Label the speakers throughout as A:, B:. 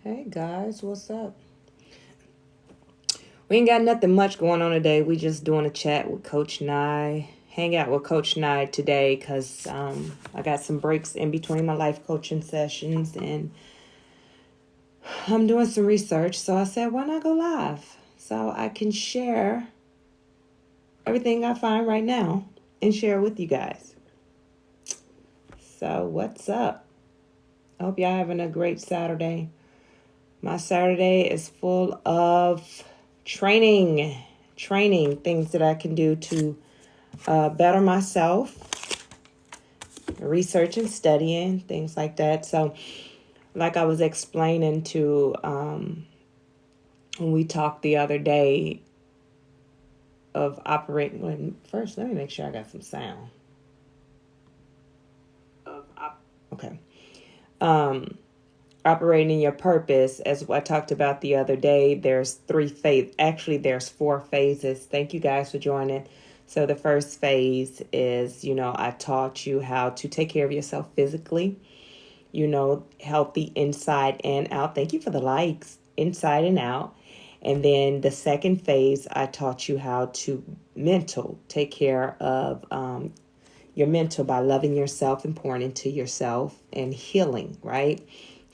A: Hey guys, what's up? We ain't got nothing much going on today. We just doing a chat with Coach Nye. Hang out with Coach Nye today because I got some breaks in between my life coaching sessions and I'm doing some research. So I said, why not go live? So I can share everything I find right now and share with you guys. So what's up? I hope y'all having a great Saturday. My Saturday is full of training, things that I can do to better myself, research and studying, things like that. So, like I was explaining to when we talked the other day of operating. When first, let me make sure I got some sound. Okay. Um, Operating your purpose, as I talked about the other day, there's three phases. Actually, there's four phases. Thank you guys for joining. So the first phase is, I taught you how to take care of yourself physically, healthy inside and out. Thank you for the likes, inside and out. And then the second phase, I taught you how to take care of your mental by loving yourself and pouring into yourself and healing, right?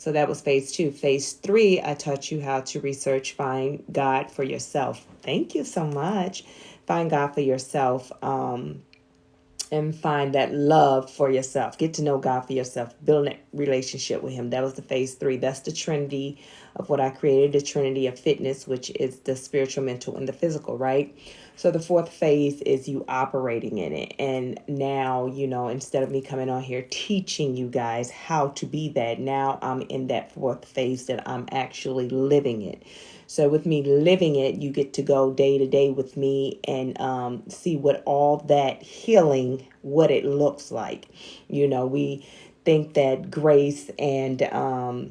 A: So that was phase two. Phase three, I taught you how to research, find God for yourself. Thank you so much. Find God for yourself. And find that love for yourself. Get to know God for yourself. Build a relationship with Him. That was the phase three. That's the trinity of what I created, the trinity of fitness, which is the spiritual, mental, and the physical, right? So the fourth phase is you operating in it. And now, instead of me coming on here teaching you guys how to be that, now I'm in that fourth phase that I'm actually living it. So with me living it, you get to go day to day with me and see what all that healing, what it looks like. We think that grace and, to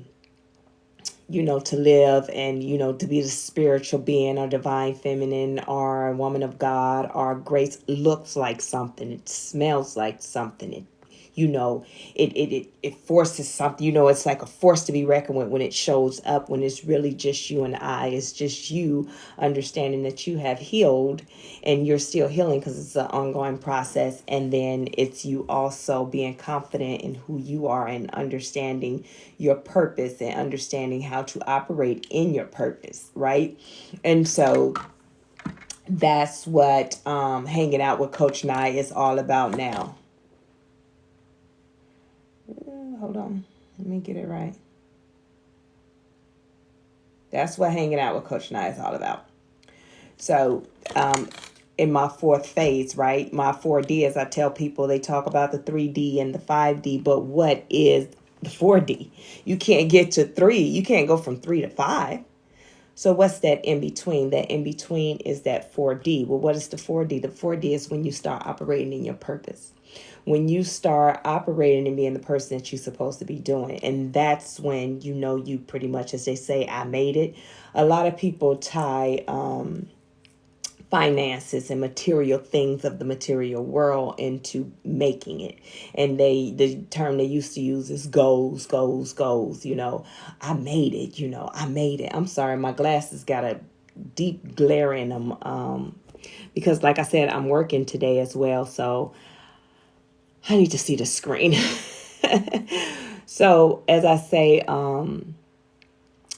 A: live and, to be the spiritual being or divine feminine or a woman of God or grace looks like something. It smells like something. You know, it forces something, it's like a force to be reckoned with when it shows up, when it's really just you and I. It's just you understanding that you have healed and you're still healing because it's an ongoing process. And then it's you also being confident in who you are and understanding your purpose and understanding how to operate in your purpose, right? And so that's what hanging out with Coach Nye is all about now. Hold on. Let me get it right. That's what hanging out with Coach Nye is all about. So, in my fourth phase, right? My 4D, as I tell people, they talk about the 3D and the 5D, but what is the 4D? You can't get to three. You can't go from three to five. So what's that in between? That in between is that 4D. Well, what is the 4D? The 4D is when you start operating in your purpose. When you start operating and being the person that you're supposed to be doing. And that's when you pretty much, as they say, I made it. A lot of people tie finances and material things of the material world into making it, and the term they used to use is goals. I made it. I made it. I'm sorry, my glasses got a deep glare in them, because like I said, I'm working today as well, so I need to see the screen. So as I say,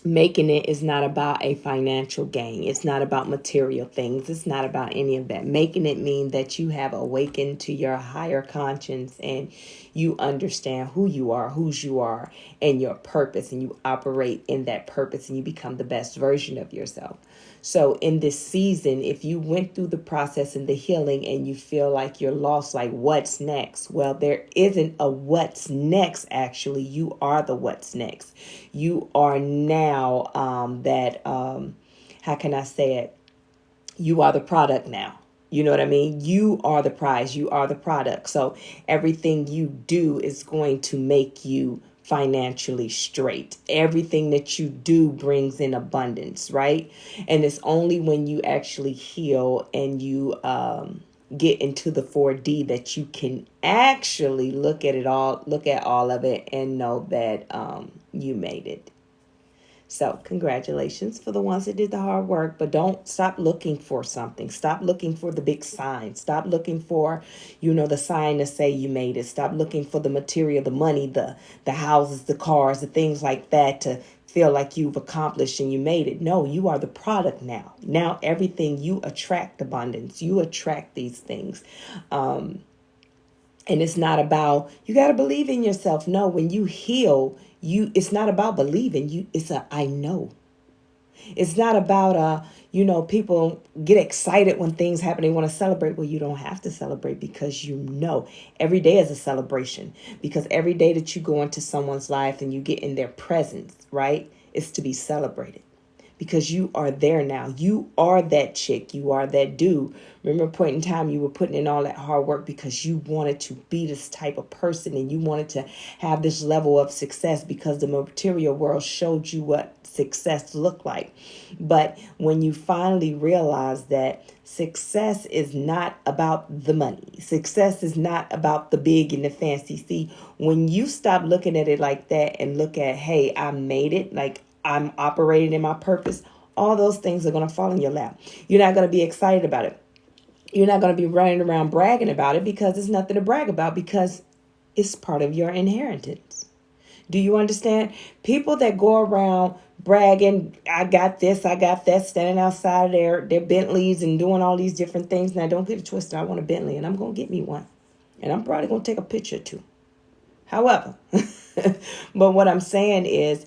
A: making it is not about a financial gain. It's not about material things. It's not about any of that. Making it mean that you have awakened to your higher conscience and you understand who you are, whose you are, and your purpose, and you operate in that purpose and you become the best version of yourself. So in this season, if you went through the process and the healing and you feel like you're lost, like what's next? Well, there isn't a what's next, actually. You are the what's next. You are now how can I say it? You are the product now. You know what I mean? You are the prize. You are the product. So everything you do is going to make you financially straight. Everything that you do brings in abundance, right? And it's only when you actually heal and you get into the 4D that you can actually look at all of it and know that you made it. So congratulations for the ones that did the hard work, but don't stop looking for something. Stop looking for the big sign. Stop looking for, the sign to say you made it. Stop looking for the material, the money, the houses, the cars, the things like that to feel like you've accomplished and you made it. No, you are the product now. Now everything, you attract abundance. You attract these things. And it's not about, you got to believe in yourself. No, when you heal, it's not about believing you. It's I know. It's not about, people get excited when things happen. They want to celebrate. Well, you don't have to celebrate because you know every day is a celebration, because every day that you go into someone's life and you get in their presence, right, it's to be celebrated. Because you are there now. You are that chick. You are that dude. Remember a point in time you were putting in all that hard work because you wanted to be this type of person and you wanted to have this level of success because the material world showed you what success looked like. But when you finally realize that success is not about the money, success is not about the big and the fancy. See, when you stop looking at it like that and look at, hey, I made it, like I'm operating in my purpose, all those things are going to fall in your lap. You're not going to be excited about it. You're not going to be running around bragging about it because it's nothing to brag about, because it's part of your inheritance. Do you understand? People that go around bragging, I got this, I got that, standing outside of their Bentleys and doing all these different things. Now, don't get it twisted. I want a Bentley and I'm going to get me one. And I'm probably going to take a picture too. However, but what I'm saying is,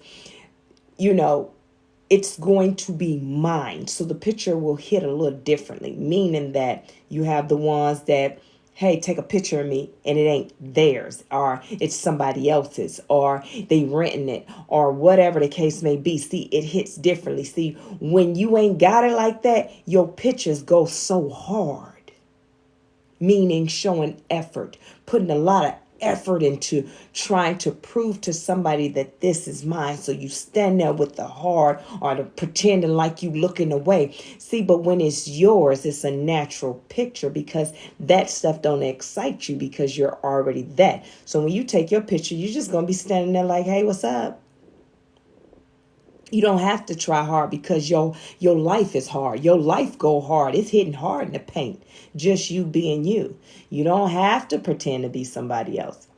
A: it's going to be mine. So the picture will hit a little differently, meaning that you have the ones that, hey, take a picture of me and it ain't theirs, or it's somebody else's, or they renting it, or whatever the case may be. See, it hits differently. See, when you ain't got it like that, your pictures go so hard, meaning showing effort, putting a lot of effort into trying to prove to somebody that this is mine. So you stand there with the heart or the pretending like you looking away. See, but when it's yours, it's a natural picture because that stuff don't excite you because you're already that. So when you take your picture, you're just going to be standing there like, hey, what's up? You don't have to try hard because your life is hard. Your life go hard. It's hitting hard in the paint. Just you being you. You don't have to pretend to be somebody else.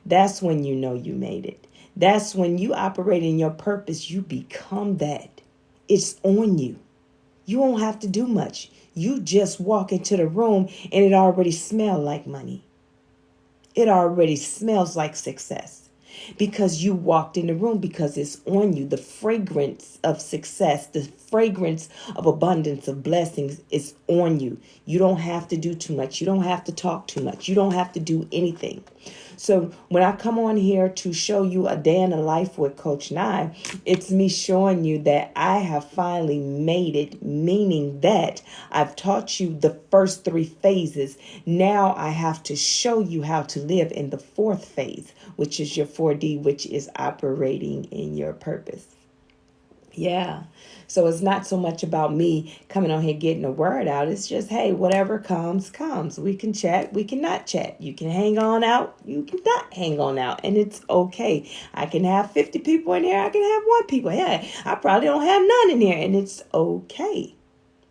A: That's when you know you made it. That's when you operate in your purpose. You become that. It's on you. You don't have to do much. You just walk into the room and it already smells like money. It already smells like success. Because you walked in the room, because it's on you. The fragrance of success, the fragrance of abundance, of blessings is on you. You don't have to do too much. You don't have to talk too much. You don't have to do anything. So when I come on here to show you a day in the life with Coach Nye, it's me showing you that I have finally made it, meaning that I've taught you the first 3 phases. Now I have to show you how to live in the 4th phase, which is your 4D, which is operating in your purpose. Yeah. So it's not so much about me coming on here getting a word out. It's just, hey, whatever comes, comes. We can chat. We can not chat. You can hang on out. You can not hang on out. And it's okay. I can have 50 people in here. I can have 1 people. Yeah, I probably don't have none in here. And it's okay.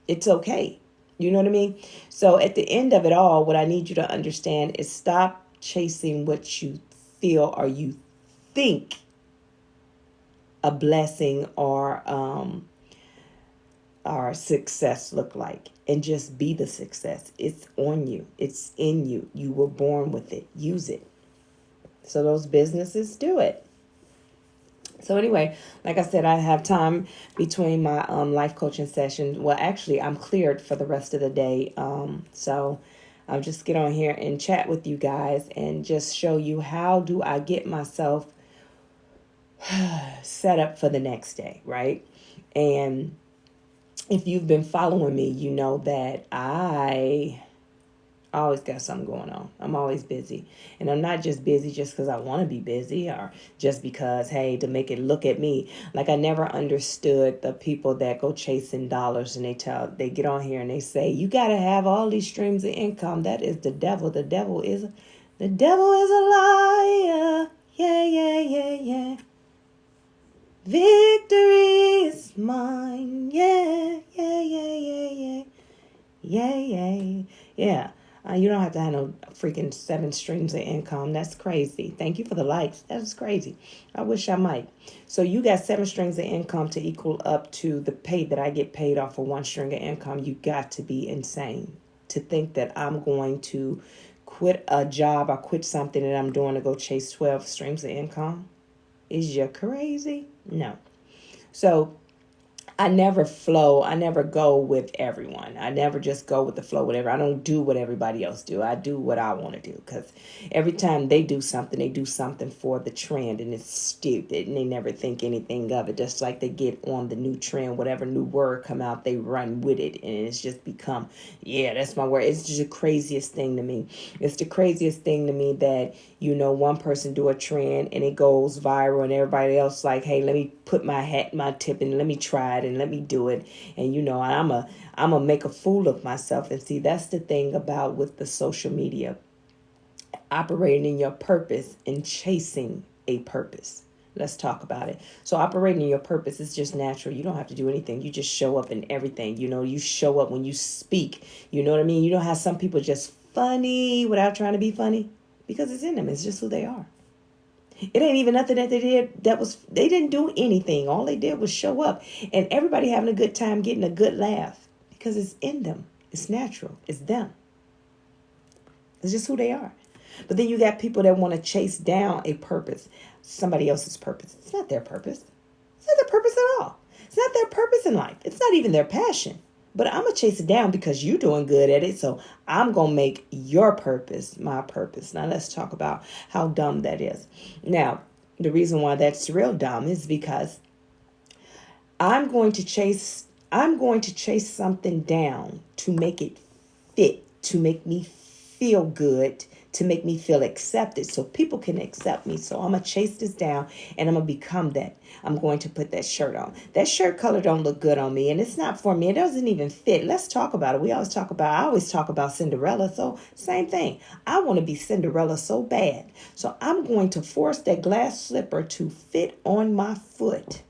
A: It's okay. You know what I mean? So at the end of it all, what I need you to understand is stop chasing what you feel or you think a blessing or success look like, and just be the success. It's on you. It's in you. You were born with it. Use it. So those businesses, do it. So anyway, like I said, I have time between my life coaching sessions. Well, actually, I'm cleared for the rest of the day. So I'll just get on here and chat with you guys and just show you how do I get myself set up for the next day, right? And if you've been following me, you know that I always got something going on. I'm always busy. And I'm not just busy just because I want to be busy or just because, hey, to make it look at me. Like, I never understood the people that go chasing dollars and they get on here and they say, you got to have all these streams of income. That is the devil. The devil is a liar. Yeah, yeah, yeah, yeah. Victory mine. Yeah, yeah, yeah, yeah, yeah. Yay, yay. Yeah. You don't have to have no freaking 7 streams of income. That's crazy. Thank you for the likes. That is crazy. I wish I might. So you got 7 strings of income to equal up to the pay that I get paid off for 1 string of income. You got to be insane to think that I'm going to quit a job or quit something that I'm doing to go chase 12 streams of income. Is you crazy? No. So I never flow. I never go with everyone. I never just go with the flow, whatever. I don't do what everybody else do. I do what I want to do, because every time they do something for the trend, and it's stupid, and they never think anything of it. Just like they get on the new trend, whatever new word come out, they run with it, and it's just become, yeah, that's my word. It's just the craziest thing to me. It's the craziest thing to me that, one person do a trend and it goes viral, and everybody else like, hey, let me put my tip in, let me try it and let me do it. And I'm a make a fool of myself. And see, that's the thing about with the social media, operating in your purpose and chasing a purpose. Let's talk about it. So operating in your purpose is just natural. You don't have to do anything. You just show up in everything. You show up when you speak. You know what I mean? You know how some people just funny without trying to be funny? Because it's in them. It's just who they are. It ain't even nothing that they did they didn't do anything. All they did was show up, and everybody having a good time, getting a good laugh, because it's in them. It's natural. It's them. It's just who they are. But then you got people that want to chase down a purpose, somebody else's purpose. It's not their purpose. It's not their purpose at all. It's not their purpose in life. It's not even their passion. But I'm going to chase it down because you're doing good at it. So I'm going to make your purpose my purpose. Now let's talk about how dumb that is. Now, the reason why that's real dumb is because I'm going to chase something down to make it fit, to make me feel good, to make me feel accepted so people can accept me. So I'm going to chase this down and I'm going to become that. I'm going to put that shirt on. That shirt color don't look good on me, and it's not for me. It doesn't even fit. Let's talk about it. I always talk about Cinderella. So same thing. I want to be Cinderella so bad. So I'm going to force that glass slipper to fit on my foot.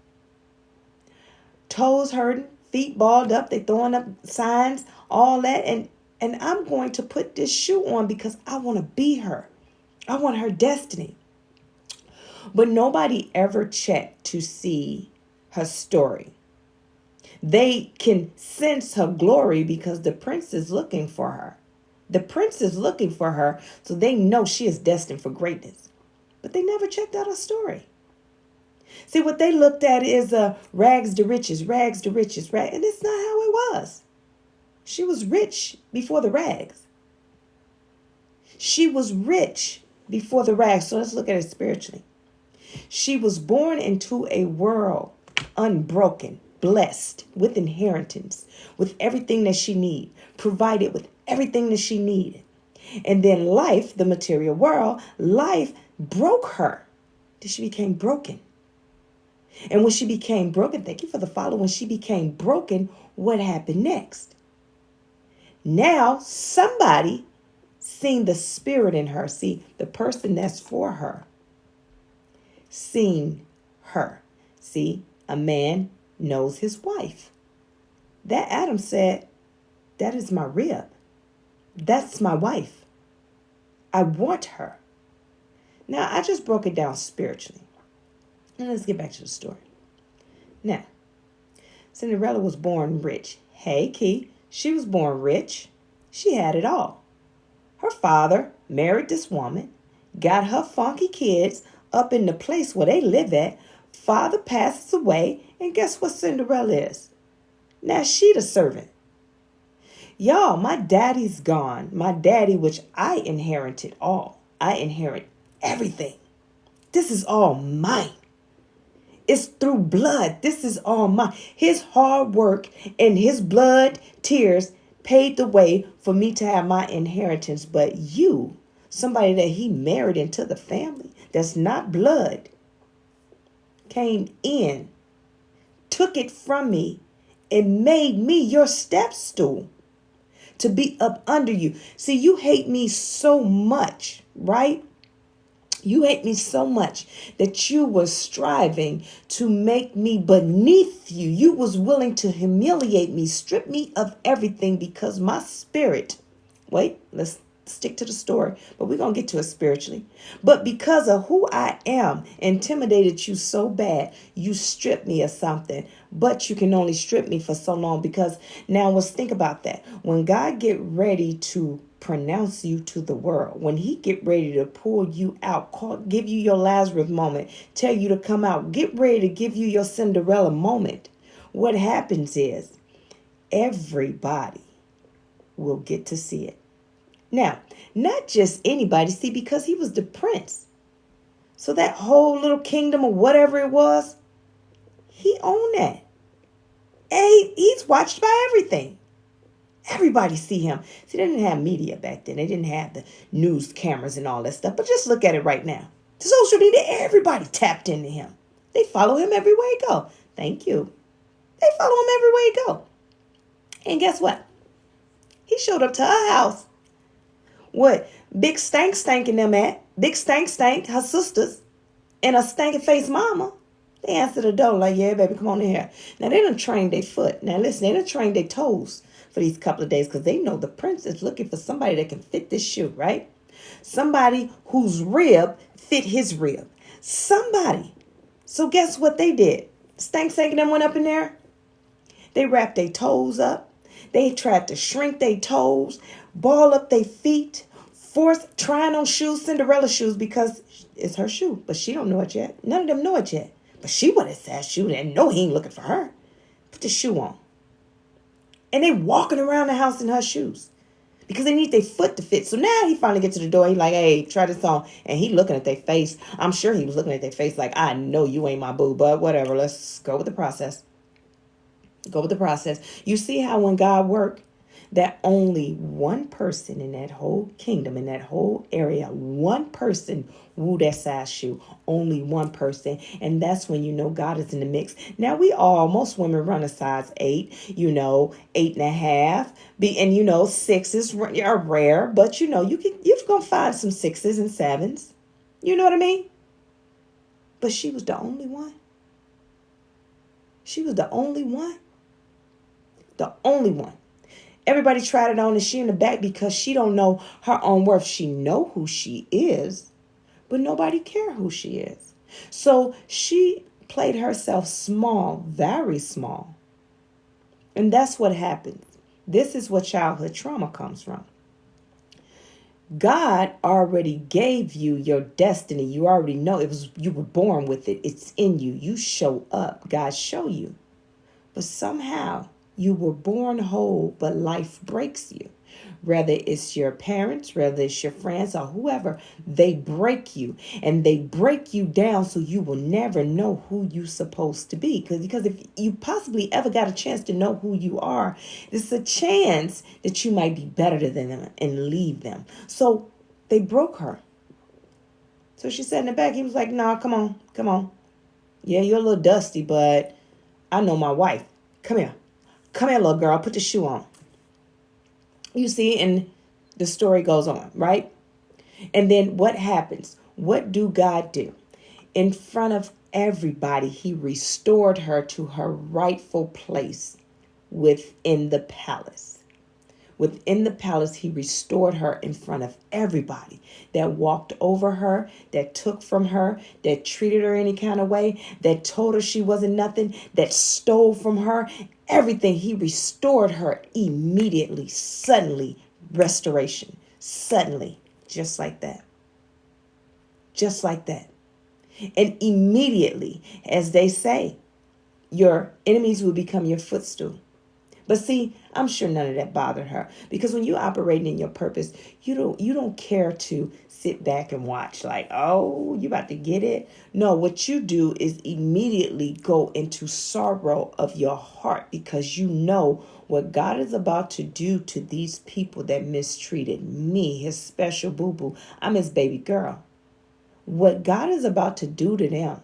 A: Toes hurting, feet balled up, they throwing up signs, all that. And I'm going to put this shoe on because I want to be her. I want her destiny. But nobody ever checked to see her story. They can sense her glory because the prince is looking for her. The prince is looking for her, so they know she is destined for greatness. But they never checked out her story. See, what they looked at is rags to riches, rags to riches, and it's not how it was. She was rich before the rags. She was rich before the rags. So let's look at it spiritually. She was born into a world unbroken, blessed, with inheritance, with everything that she needed, provided with everything that she needed. And then life, the material world, life broke her. She became broken. And when she became broken, thank you for the follow. When she became broken, what happened next? Now somebody seen the spirit in her. See, the person that's for her seen her. See, a man knows his wife. That Adam said, that is my rib. That's my wife. I want her. Now, I just broke it down spiritually. And let's get back to the story. Now, Cinderella was born rich. Hey, Key, she was born rich. She had it all. Her father married this woman, got her funky kids up in the place where they live at. Father passes away, and guess what Cinderella is? Now she the servant. Y'all, my daddy's gone. My daddy, which I inherited all. I inherit everything. This is all mine. It's through blood. This is all mine. His hard work and his blood tears paid the way for me to have my inheritance. But you, somebody that he married into the family, that's not blood, came in, took it from me, and made me your step stool to be up under you. See, you hate me so much, right? You hate me so much that you were striving to make me beneath you. You was willing to humiliate me, strip me of everything because my spirit, wait, let's stick to the story, but we're going to get to it spiritually. But because of who I am, intimidated you so bad, you stripped me of something. But you can only strip me for so long, because now let's think about that. When God get ready to pronounce you to the world, when he get ready to pull you out, give you your Lazarus moment, tell you to come out, get ready to give you your Cinderella moment, what happens is everybody will get to see it. Now, not just anybody, see, because he was the prince. So that whole little kingdom or whatever it was, he owned that. And he's watched by everything. Everybody see him. See, they didn't have media back then. They didn't have the news cameras and all that stuff. But just look at it right now. The social media, everybody tapped into him. They follow him everywhere he go. Thank you. They follow him everywhere he go. And guess what? He showed up to her house. What? Big Stank in them at. Big Stank, her sisters, and a stanky face mama. They answered the door like, yeah, baby, come on in here. Now, they done trained their foot. Now, listen, they done trained their toes for these couple of days, because they know the prince is looking for somebody that can fit this shoe, right? Somebody whose rib fit his rib. Somebody. So guess what they did? Stank and them went up in there. They wrapped their toes up. They tried to shrink their toes, ball up their feet, trying on shoes, Cinderella shoes, because it's her shoe. But she don't know it yet. None of them know it yet. But she wanted that shoe and know he ain't looking for her. Put the shoe on. And they walking around the house in her shoes, because they need their foot to fit. So now he finally gets to the door. He like, hey, try this on. And he looking at their face. I'm sure he was looking at their face like, I know you ain't my boo, but whatever. Let's go with the process. Go with the process. You see how when God worked, that only one person in that whole kingdom, in that whole area, one person wore that size shoe. Only one person. And that's when you know God is in the mix. Now most women run a size 8, 8.5. And 6s are rare, but you're going to find some 6s and 7s. You know what I mean? But she was the only one. She was the only one. The only one. Everybody tried it on, and she in the back because she don't know her own worth. She know who she is, but nobody care who she is. So she played herself small, very small. And that's what happens. This is what childhood trauma comes from. God already gave you your destiny. You already know you were born with it. It's in you. You show up. God show you. But somehow you were born whole, but life breaks you. Whether it's your parents, whether it's your friends or whoever, they break you, and they break you down so you will never know who you're supposed to be. Because if you possibly ever got a chance to know who you are, there's a chance that you might be better than them and leave them. So they broke her. So she sat in the back. He was like, nah, come on. Yeah, you're a little dusty, but I know my wife. Come here, little girl. Put the shoe on. You see, and the story goes on, right? And then what happens? What do God do? In front of everybody, he restored her to her rightful place within the palace. Within the palace, he restored her in front of everybody that walked over her, that took from her, that treated her any kind of way, that told her she wasn't nothing, that stole from her. Everything, he restored her immediately, suddenly, restoration, suddenly, just like that. Just like that. And immediately, as they say, your enemies will become your footstool. But see, I'm sure none of that bothered her, because when you're operating in your purpose, you don't care to sit back and watch like, oh, you about to get it. No, what you do is immediately go into sorrow of your heart, because you know what God is about to do to these people that mistreated me, his special boo-boo. I'm his baby girl. What God is about to do to them.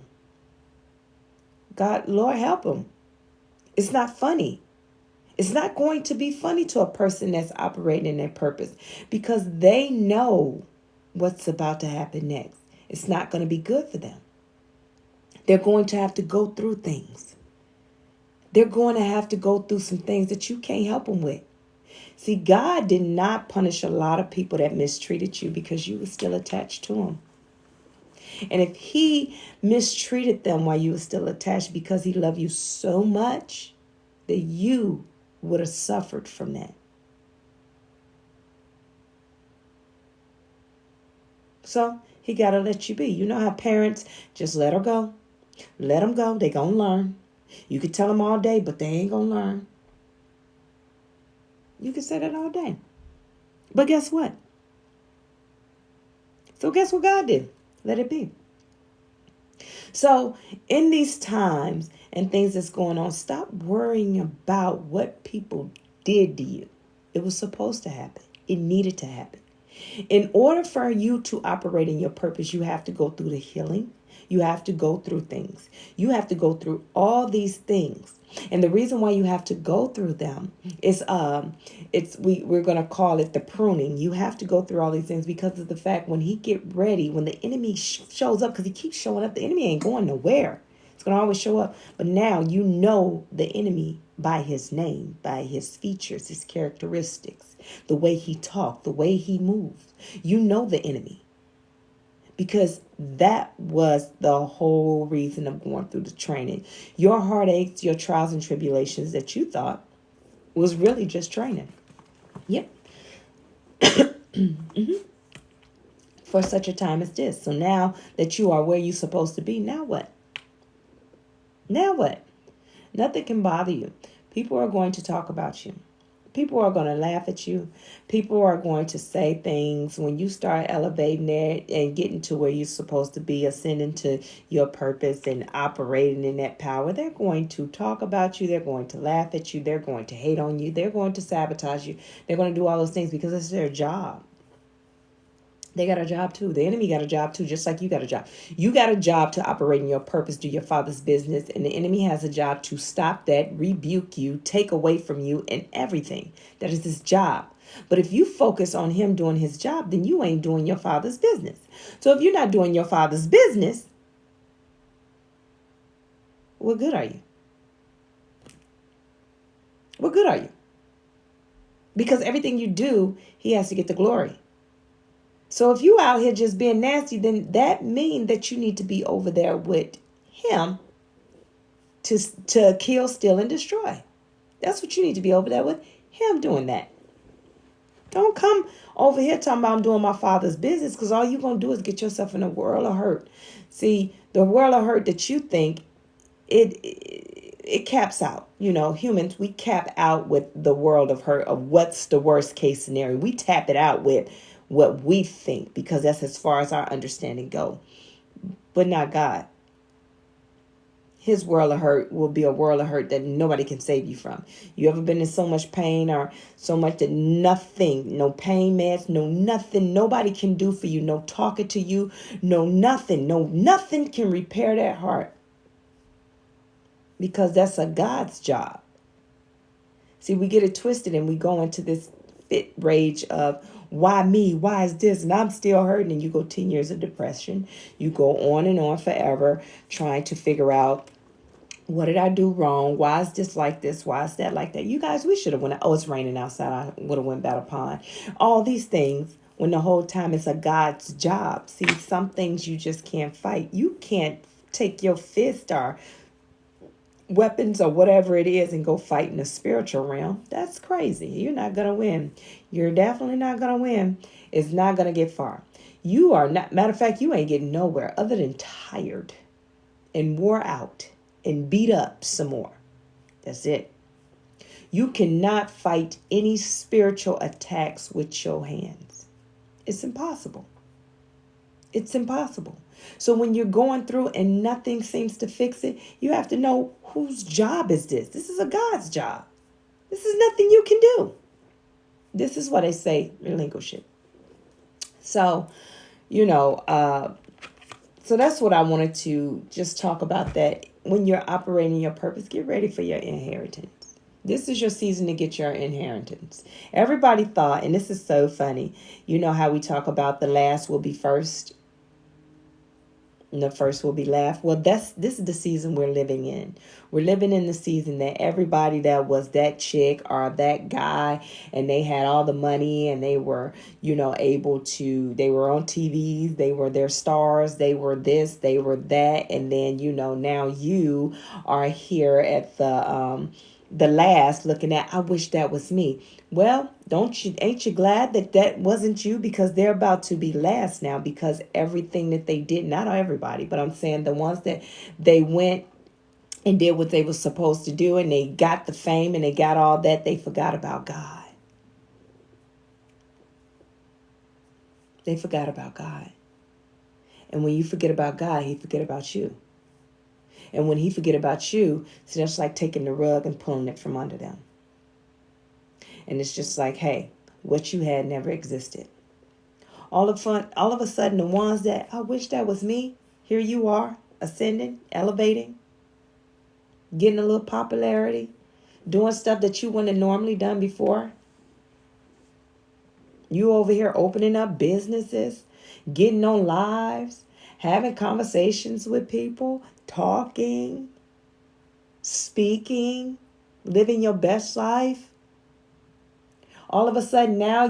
A: God, Lord, help them. It's not funny. It's not going to be funny to a person that's operating in their purpose, because they know what's about to happen next. It's not going to be good for them. They're going to have to go through things. They're going to have to go through some things that you can't help them with. See, God did not punish a lot of people that mistreated you because you were still attached to him. And if he mistreated them while you were still attached because he loved you so much, that you would have suffered from that. So he got to let you be. You know how parents just let her go. Let them go. They going to learn. You can tell them all day, but they ain't going to learn. You can say that all day. But guess what? So guess what God did? Let it be. So in these times and things that's going on, stop worrying about what people did to you. It was supposed to happen. It needed to happen. In order for you to operate in your purpose, you have to go through the healing. You have to go through things. You have to go through all these things. And the reason why you have to go through them is we're going to call it the pruning. You have to go through all these things because of the fact when he get ready, when the enemy shows up, because he keeps showing up, the enemy ain't going nowhere. It's going to always show up. But now you know the enemy by his name, by his features, his characteristics, the way he talks, the way he moves. You know the enemy. Because that was the whole reason of going through the training. Your heartaches, your trials and tribulations that you thought was really just training. Yep. For such a time as this. So now that you are where you're supposed to be, now what? Now what? Nothing can bother you. People are going to talk about you. People are going to laugh at you. People are going to say things when you start elevating there and getting to where you're supposed to be, ascending to your purpose and operating in that power. They're going to talk about you. They're going to laugh at you. They're going to hate on you. They're going to sabotage you. They're going to do all those things because it's their job. They got a job too. The enemy got a job too, just like you got a job. You got a job to operate in your purpose, do your Father's business, and the enemy has a job to stop that, rebuke you, take away from you, and everything. That is his job. But if you focus on him doing his job, then you ain't doing your Father's business. So if you're not doing your Father's business, what good are you? What good are you? Because everything you do, he has to get the glory. So if you out here just being nasty, then that means that you need to be over there with him to kill, steal, and destroy. That's what you need to be over there with him doing that. Don't come over here talking about I'm doing my Father's business, because all you're going to do is get yourself in a world of hurt. See, the world of hurt that you think, it caps out. You know, humans, we cap out with the world of hurt, of what's the worst case scenario. We tap it out with what we think, because that's as far as our understanding go. But not God. His world of hurt will be a world of hurt that nobody can save you from. You ever been in so much pain or so much that nothing, no pain meds, no nothing, nobody can do for you, no talking to you, no nothing can repair that heart, because that's a God's job. See, we get it twisted and we go into this fit rage of, why me? Why is this? And I'm still hurting. And you go 10 years of depression. You go on and on forever trying to figure out, what did I do wrong? Why is this like this? Why is that like that? You guys, we should have went. Oh, it's raining outside. I would have went Battle Pond. All these things when the whole time it's a God's job. See, some things you just can't fight. You can't take your fist or weapons or whatever it is and go fight in the spiritual realm. That's crazy. You're not going to win. You're definitely not going to win. It's not going to get far. You are not, matter of fact, you ain't getting nowhere other than tired and wore out and beat up some more. That's it. You cannot fight any spiritual attacks with your hands. It's impossible. It's impossible. So when you're going through and nothing seems to fix it, you have to know, whose job is this? This is a God's job. This is nothing you can do. This is what they say, relinquish it. So, so that's what I wanted to just talk about, that when you're operating your purpose, get ready for your inheritance. This is your season to get your inheritance. Everybody thought, and this is so funny, you know how we talk about the last will be first? And the first will be laughed. Well, this is the season we're living in. We're living in the season that everybody that was that chick or that guy and they had all the money and they were, able to, they were on TVs, they were their stars, they were this, they were that. And then, now you are here at the last looking at, I wish that was me. Well, ain't you glad that that wasn't you? Because they're about to be last now, because everything that they did, not everybody, but I'm saying the ones that they went and did what they were supposed to do and they got the fame and they got all that, they forgot about God. They forgot about God. And when you forget about God, he forget about you. And when he forget about you, it's just like taking the rug and pulling it from under them. And it's just like, hey, what you had never existed. All of a sudden, the ones that, I wish that was me, here you are, ascending, elevating, getting a little popularity, doing stuff that you wouldn't have normally done before. You over here opening up businesses, getting on lives, having conversations with people, talking, speaking, living your best life. All of a sudden now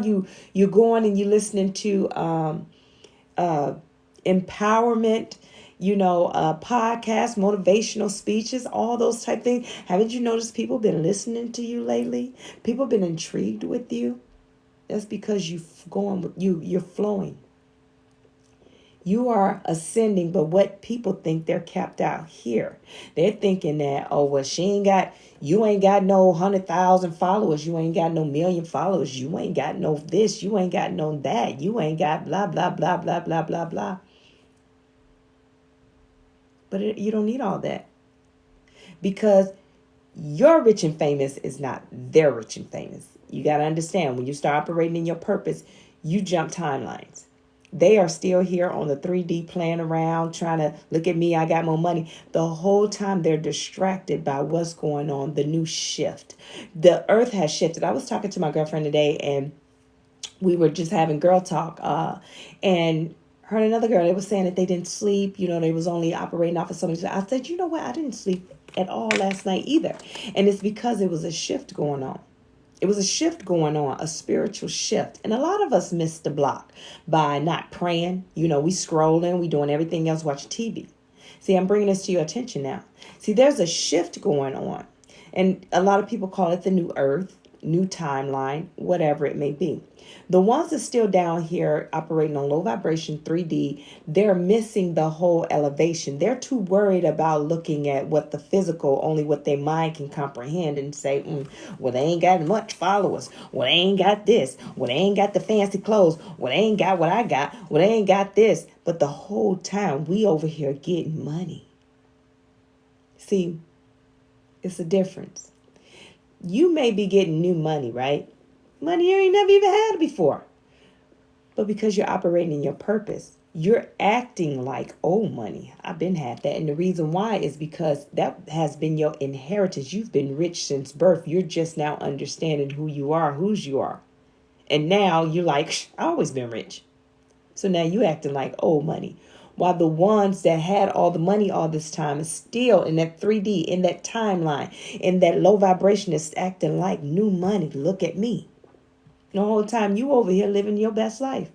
A: you're going and you're listening to empowerment, podcasts, motivational speeches, all those type things. Haven't you noticed people been listening to you lately? People been intrigued with you. That's because you're flowing. You are ascending, but what people think, they're capped out here. They're thinking that, oh, well, you ain't got no 100,000 followers. You ain't got no million followers. You ain't got no this. You ain't got no that. You ain't got blah, blah, blah, blah, blah, blah, blah. But you don't need all that. Because your rich and famous is not their rich and famous. You got to understand, when you start operating in your purpose, you jump timelines. They are still here on the 3D playing around, trying to look at me, I got more money. The whole time they're distracted by what's going on, the new shift. The earth has shifted. I was talking to my girlfriend today and we were just having girl talk. And her and another girl, they were saying that they didn't sleep. They was only operating off of something. I said, you know what? I didn't sleep at all last night either. And it's because it was a shift going on. It was a shift going on, a spiritual shift. And a lot of us missed the block by not praying. We scrolling, we doing everything else, watching TV. See, I'm bringing this to your attention now. See, there's a shift going on. And a lot of people call it the new earth, new timeline, whatever it may be. The ones that still down here operating on low vibration 3D, they're missing the whole elevation. They're too worried about looking at what the physical, only what their mind can comprehend, and say, well, they ain't got much followers. Well, they ain't got this. Well, they ain't got the fancy clothes. Well, they ain't got what I got. Well, they ain't got this. But the whole time we over here getting money. See, it's a difference. You may be getting new money, right? Money you ain't never even had before. But because you're operating in your purpose, you're acting like old money. I've been had that. And the reason why is because that has been your inheritance. You've been rich since birth. You're just now understanding who you are, whose you are. And now you're like, I always been rich. So now you acting like old money. While the ones that had all the money all this time is still in that 3D, in that timeline, in that low vibration, is acting like new money. Look at me. The whole time you over here living your best life.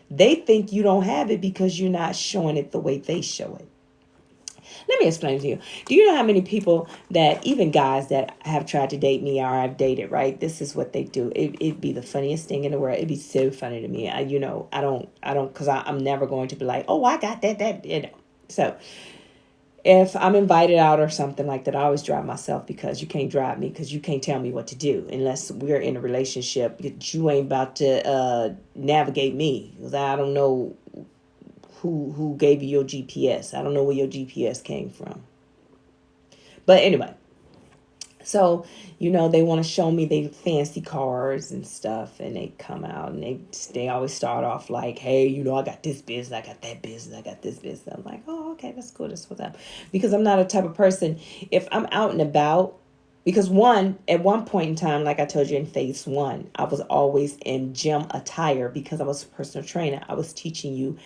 A: They think you don't have it because you're not showing it the way they show it. Let me explain to you. Do you know how many people that, even guys that have tried to date me or I've dated, right? This is what they do. It'd be the funniest thing in the world. It'd be so funny to me. I don't, because I'm never going to be like, oh, I got that. So if I'm invited out or something like that, I always drive myself, because you can't drive me, because you can't tell me what to do unless we're in a relationship. You ain't about to navigate me, because I don't know who gave you your GPS. I don't know where your GPS came from. But anyway, so, they want to show me they fancy cars and stuff, and they come out and they always start off like, hey, I got this business, I got that business, I got this business. I'm like, oh, okay, that's cool. That's what's up. Because I'm not a type of person, if I'm out and about, because at one point in time, like I told you in phase 1, I was always in gym attire because I was a personal trainer. I was teaching you.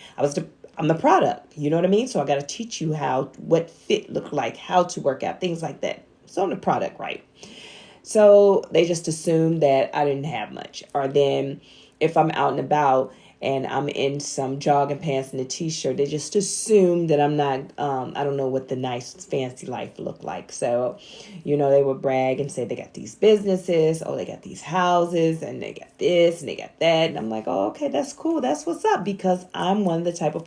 A: I'm the product. You know what I mean? So I got to teach you what fit look like, how to work out, things like that. So I'm the product, right? So they just assumed that I didn't have much. Or then if I'm out and about and I'm in some jogging pants and a t-shirt, they just assume that I'm not, I don't know what the nice fancy life look like. So, they would brag and say they got these businesses, oh, they got these houses, and they got this and they got that. And I'm like, oh, okay, that's cool. That's what's up, because I'm one of the type of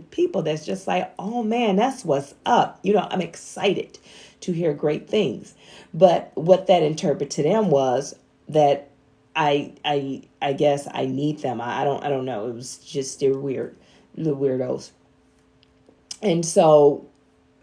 A: people that's just like, oh man, that's what's up. I'm excited to hear great things. But what that interpreted to them was that I guess I need them. I don't know. It was just, they're weird, the weirdos. And so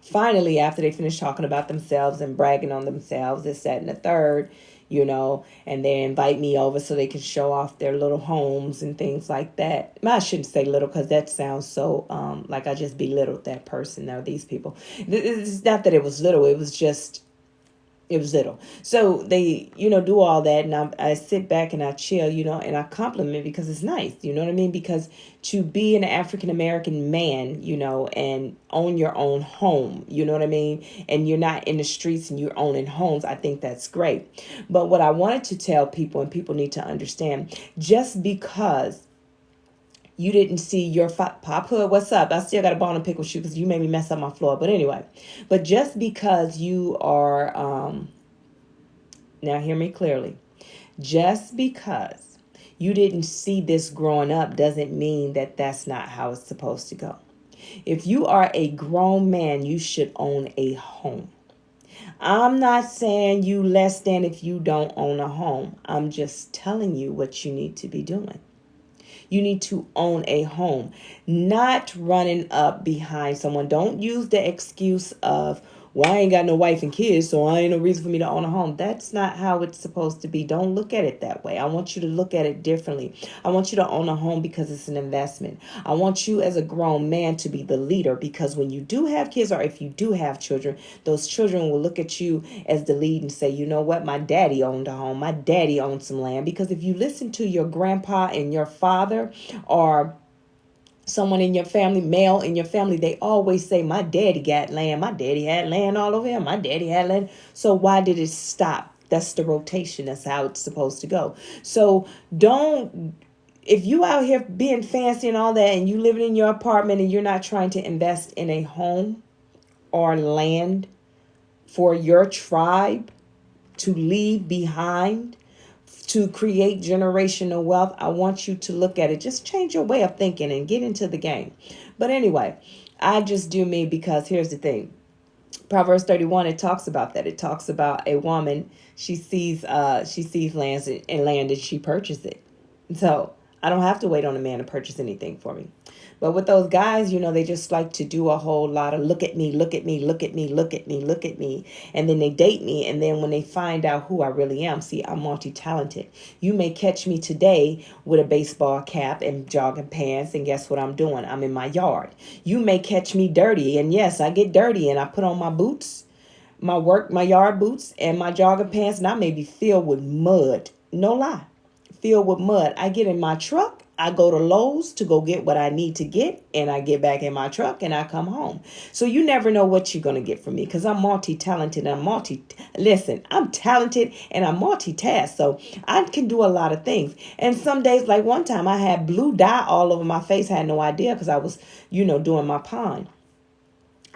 A: finally, after they finished talking about themselves and bragging on themselves, this, that, and the third, and they invite me over so they can show off their little homes and things like that. I shouldn't say little, because that sounds so like I just belittled that person or these people. It's not that it was little. It was little. So they, do all that. And I sit back and I chill, and I compliment, because it's nice. You know what I mean? Because to be an African-American man, and own your own home, you know what I mean? And you're not in the streets and you're owning homes. I think that's great. But what I wanted to tell people, and people need to understand, just because you didn't see your Pop Hood, what's up? I still got a bone to pick with you because you made me mess up my floor. But anyway, but just because you are, now hear me clearly, just because you didn't see this growing up doesn't mean that that's not how it's supposed to go. If you are a grown man, you should own a home. I'm not saying you less than if you don't own a home. I'm just telling you what you need to be doing. You need to own a home, not running up behind someone. Don't use the excuse of, well, I ain't got no wife and kids, so I ain't no reason for me to own a home. That's not how it's supposed to be. Don't look at it that way. I want you to look at it differently. I want you to own a home because it's an investment. I want you as a grown man to be the leader, because when you do have kids, or if you do have children, those children will look at you as the lead and say, you know what, my daddy owned a home. My daddy owned some land. Because if you listen to your grandpa and your father, or someone in your family, male in your family, they always say, my daddy got land. My daddy had land all over him. My daddy had land. So why did it stop? That's the rotation. That's how it's supposed to go. So if you out here being fancy and all that, and you living in your apartment and you're not trying to invest in a home or land for your tribe to leave behind, to create generational wealth, I want you to look at it. Just change your way of thinking and get into the game. But anyway, I just do me, because here's the thing. Proverbs 31, it talks about that. It talks about a woman, she sees land and she purchases it. So I don't have to wait on a man to purchase anything for me. But with those guys, they just like to do a whole lot of look at me, look at me, look at me, look at me, look at me. And then they date me. And then when they find out who I really am, see, I'm multi-talented. You may catch me today with a baseball cap and jogging pants. And guess what I'm doing? I'm in my yard. You may catch me dirty. And yes, I get dirty and I put on my boots, my yard boots and my jogging pants. And I may be filled with mud. No lie. Filled with mud. I get in my truck. I go to Lowe's to go get what I need to get, and I get back in my truck and I come home. So you never know what you're going to get from me, because I'm multi-talented. I'm talented and I'm multitask. So I can do a lot of things. And some days, like one time, I had blue dye all over my face. I had no idea, because I was, doing my pond.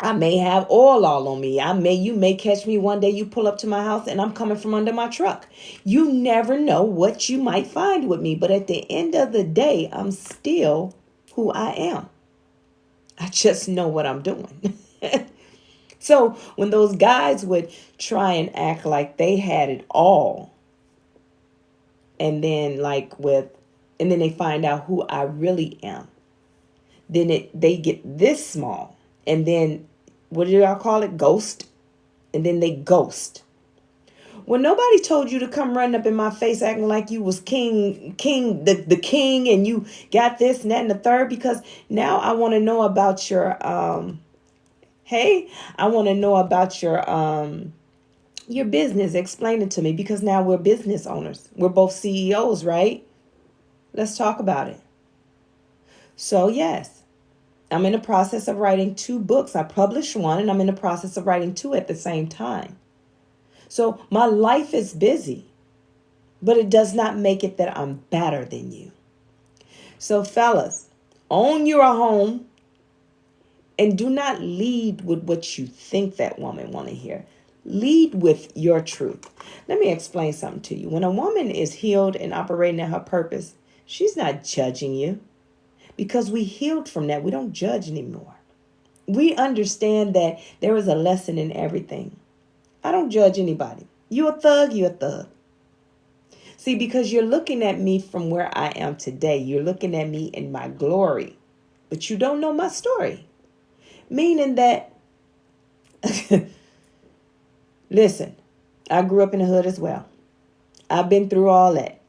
A: I may have oil all on me. You may catch me one day, you pull up to my house and I'm coming from under my truck. You never know what you might find with me. But at the end of the day, I'm still who I am. I just know what I'm doing. So when those guys would try and act like they had it all, and then they find out who I really am, then they get this small. And then, what do y'all call it? Ghost. And then they ghost. Well, nobody told you to come running up in my face acting like you was the king, and you got this and that and the third, because now I want to know about your, your business. Explain it to me, because now we're business owners. We're both CEOs, right? Let's talk about it. So yes, I'm in the process of writing 2 books. I published one and I'm in the process of writing 2 at the same time. So my life is busy, but it does not make it that I'm better than you. So fellas, own your home and do not lead with what you think that woman want to hear. Lead with your truth. Let me explain something to you. When a woman is healed and operating in her purpose, she's not judging you because we healed from that. We don't judge anymore. We understand that there is a lesson in everything. I don't judge anybody. You a thug, you a thug. See, because you're looking at me from where I am today. You're looking at me in my glory, but you don't know my story. Meaning that, listen, I grew up in the hood as well. I've been through all that.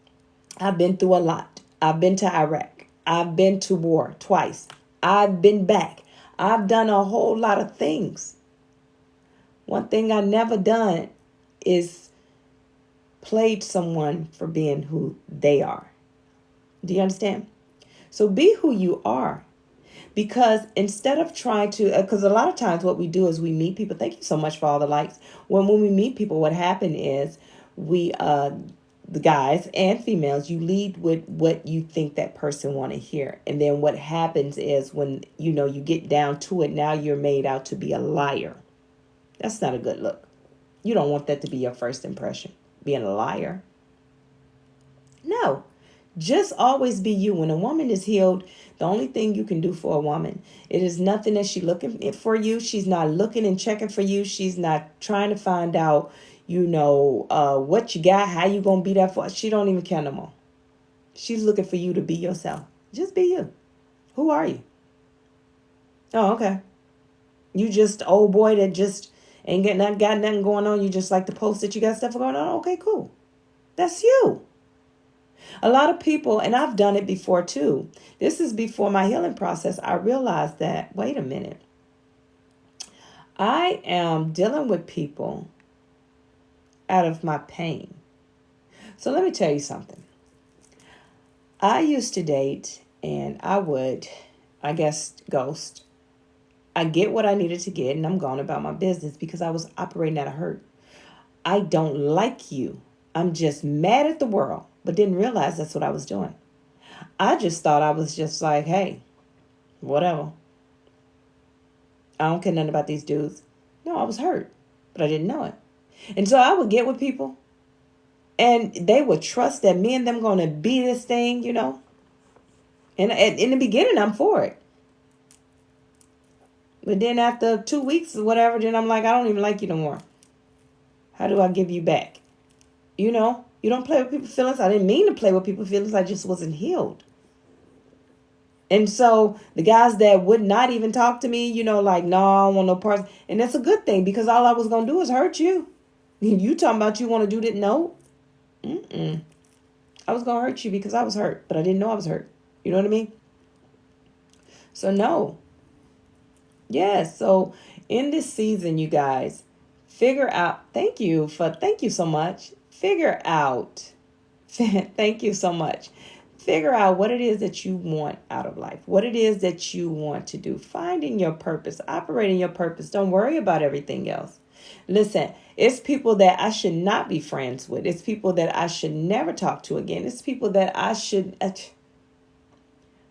A: I've been through a lot. I've been to Iraq. I've been to war twice. I've been back. I've done a whole lot of things. One thing I never done is played someone for being who they are. Do you understand? So be who you are. Because instead of trying to, because a lot of times what we do is we meet people. Thank you so much for all the likes. When we meet people, what happened is we, the guys and females, you lead with what you think that person want to hear. And then what happens is when, you get down to it, now you're made out to be a liar. That's not a good look. You don't want that to be your first impression, being a liar. No. Just always be you. When a woman is healed, the only thing you can do for a woman, it is nothing that she's looking for you. She's not looking and checking for you. She's not trying to find out, what you got, how you going to be there for. She don't even care no more. She's looking for you to be yourself. Just be you. Who are you? Oh, okay. You just old boy that just ain't got nothing going on. You just like to post that you got stuff going on. Okay, cool. That's you. A lot of people, and I've done it before too. This is before my healing process. I realized that, wait a minute. I am dealing with people out of my pain. So let me tell you something. I used to date and I would, ghost. I get what I needed to get and I'm going about my business because I was operating out of hurt. I don't like you. I'm just mad at the world, but didn't realize that's what I was doing. I just thought I was just like, hey, whatever. I don't care nothing about these dudes. No, I was hurt, but I didn't know it. And so I would get with people and they would trust that me and them going to be this thing, And in the beginning, I'm for it. But then after 2 weeks or whatever, then I'm like, I don't even like you no more. How do I give you back? You don't play with people's feelings. I didn't mean to play with people's feelings. I just wasn't healed. And so the guys that would not even talk to me, like, no, I don't want no parts. And that's a good thing because all I was going to do is hurt you. You talking about you want to do that? No. I was going to hurt you because I was hurt, but I didn't know I was hurt. You know what I mean? So no. Yes. So in this season, you guys, figure out, thank you so much. Figure out, thank you so much. Figure out what it is that you want out of life, what it is that you want to do. Finding your purpose, operating your purpose. Don't worry about everything else. Listen, it's people that I should not be friends with. It's people that I should never talk to again. It's people that I should.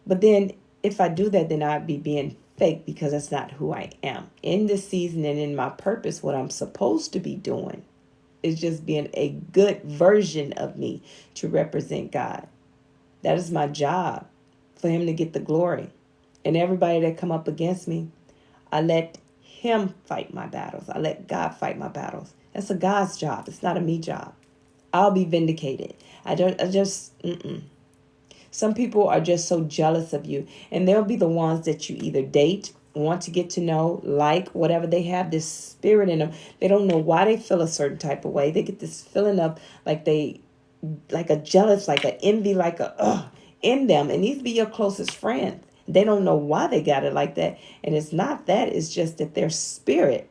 A: But then if I do that, then I'd be being fake because that's not who I am. In this season and in my purpose, what I'm supposed to be doing is just being a good version of me to represent God. That is my job, for him to get the glory. And everybody that come up against me, I let him fight my battles. I let God fight my battles. That's a God's job. It's not a me job. I'll be vindicated. Some people are just so jealous of you. And they'll be the ones that you either date, want to get to know, like, whatever. They have this spirit in them. They don't know why they feel a certain type of way. They get this feeling of like a jealous, like an envy, like in them. And these be your closest friends. They don't know why they got it like that. And it's not that. It's just that their spirit.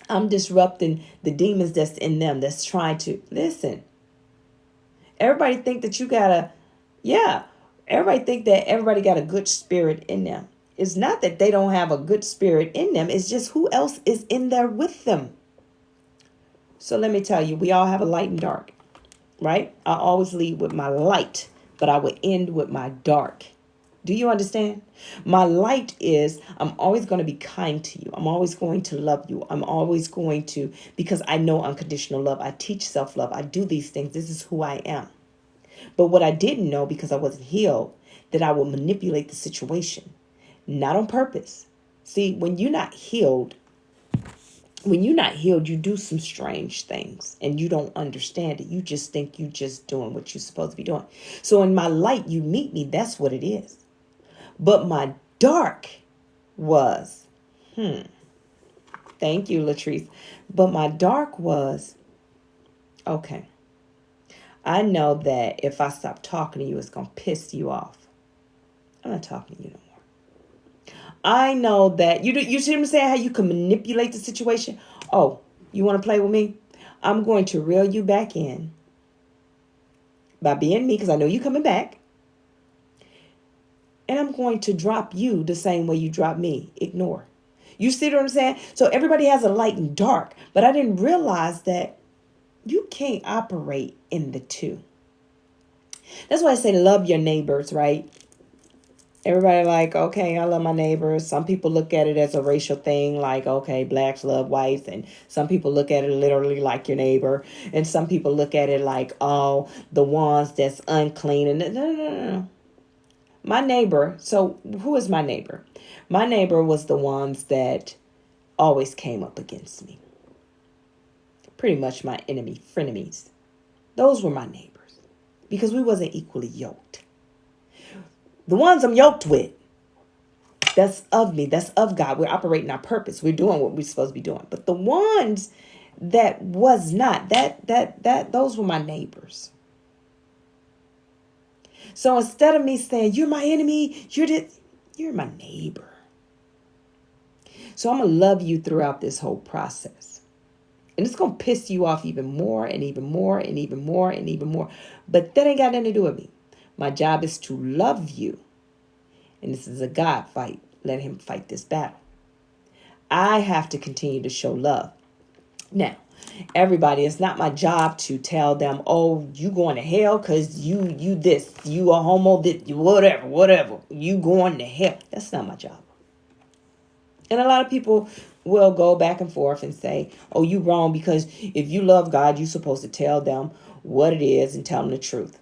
A: I'm disrupting the demons that's in them that's trying to listen. Everybody think that everybody think that everybody got a good spirit in them. It's not that they don't have a good spirit in them. It's just who else is in there with them. So let me tell you, we all have a light and dark, right? I always lead with my light, but I would end with my dark. Do you understand? My light is I'm always going to be kind to you. I'm always going to love you. I'm always going to, because I know unconditional love. I teach self-love. I do these things. This is who I am. But what I didn't know, because I wasn't healed, that I will manipulate the situation, not on purpose. See, when you're not healed, you do some strange things and you don't understand it. You just think you just doing what you're supposed to be doing. So in my light, you meet me. That's what it is. But my dark was, thank you, Latrice. But my dark was, okay, I know that if I stop talking to you, it's going to piss you off. I'm not talking to you no more. I know that, you see what I'm saying? How you can manipulate the situation? Oh, you want to play with me? I'm going to reel you back in by being me, because I know you're coming back. And I'm going to drop you the same way you drop me. Ignore. You see what I'm saying? So everybody has a light and dark. But I didn't realize that you can't operate in the two. That's why I say love your neighbors, right? Everybody like, okay, I love my neighbors. Some people look at it as a racial thing, like, okay, blacks love whites. And some people look at it literally like your neighbor. And some people look at it like, oh, the ones that's unclean. And no. My neighbor, so who is my neighbor? My neighbor was the ones that always came up against me. Pretty much my frenemies. Those were my neighbors because we wasn't equally yoked. The ones I'm yoked with, that's of me, that's of God. We're operating our purpose. We're doing what we're supposed to be doing. But the ones that was not, those were my neighbors. So instead of me saying, you're my enemy, you're my neighbor. So I'm going to love you throughout this whole process. And it's going to piss you off even more and even more and even more and even more. But that ain't got nothing to do with me. My job is to love you. And this is a God fight. Let him fight this battle. I have to continue to show love. Now, everybody, it's not my job to tell them, oh, you going to hell because you this, you a homo, this, whatever, you going to hell. That's not my job. And a lot of people will go back and forth and say, oh, you wrong, because if you love God, you're supposed to tell them what it is and tell them the truth.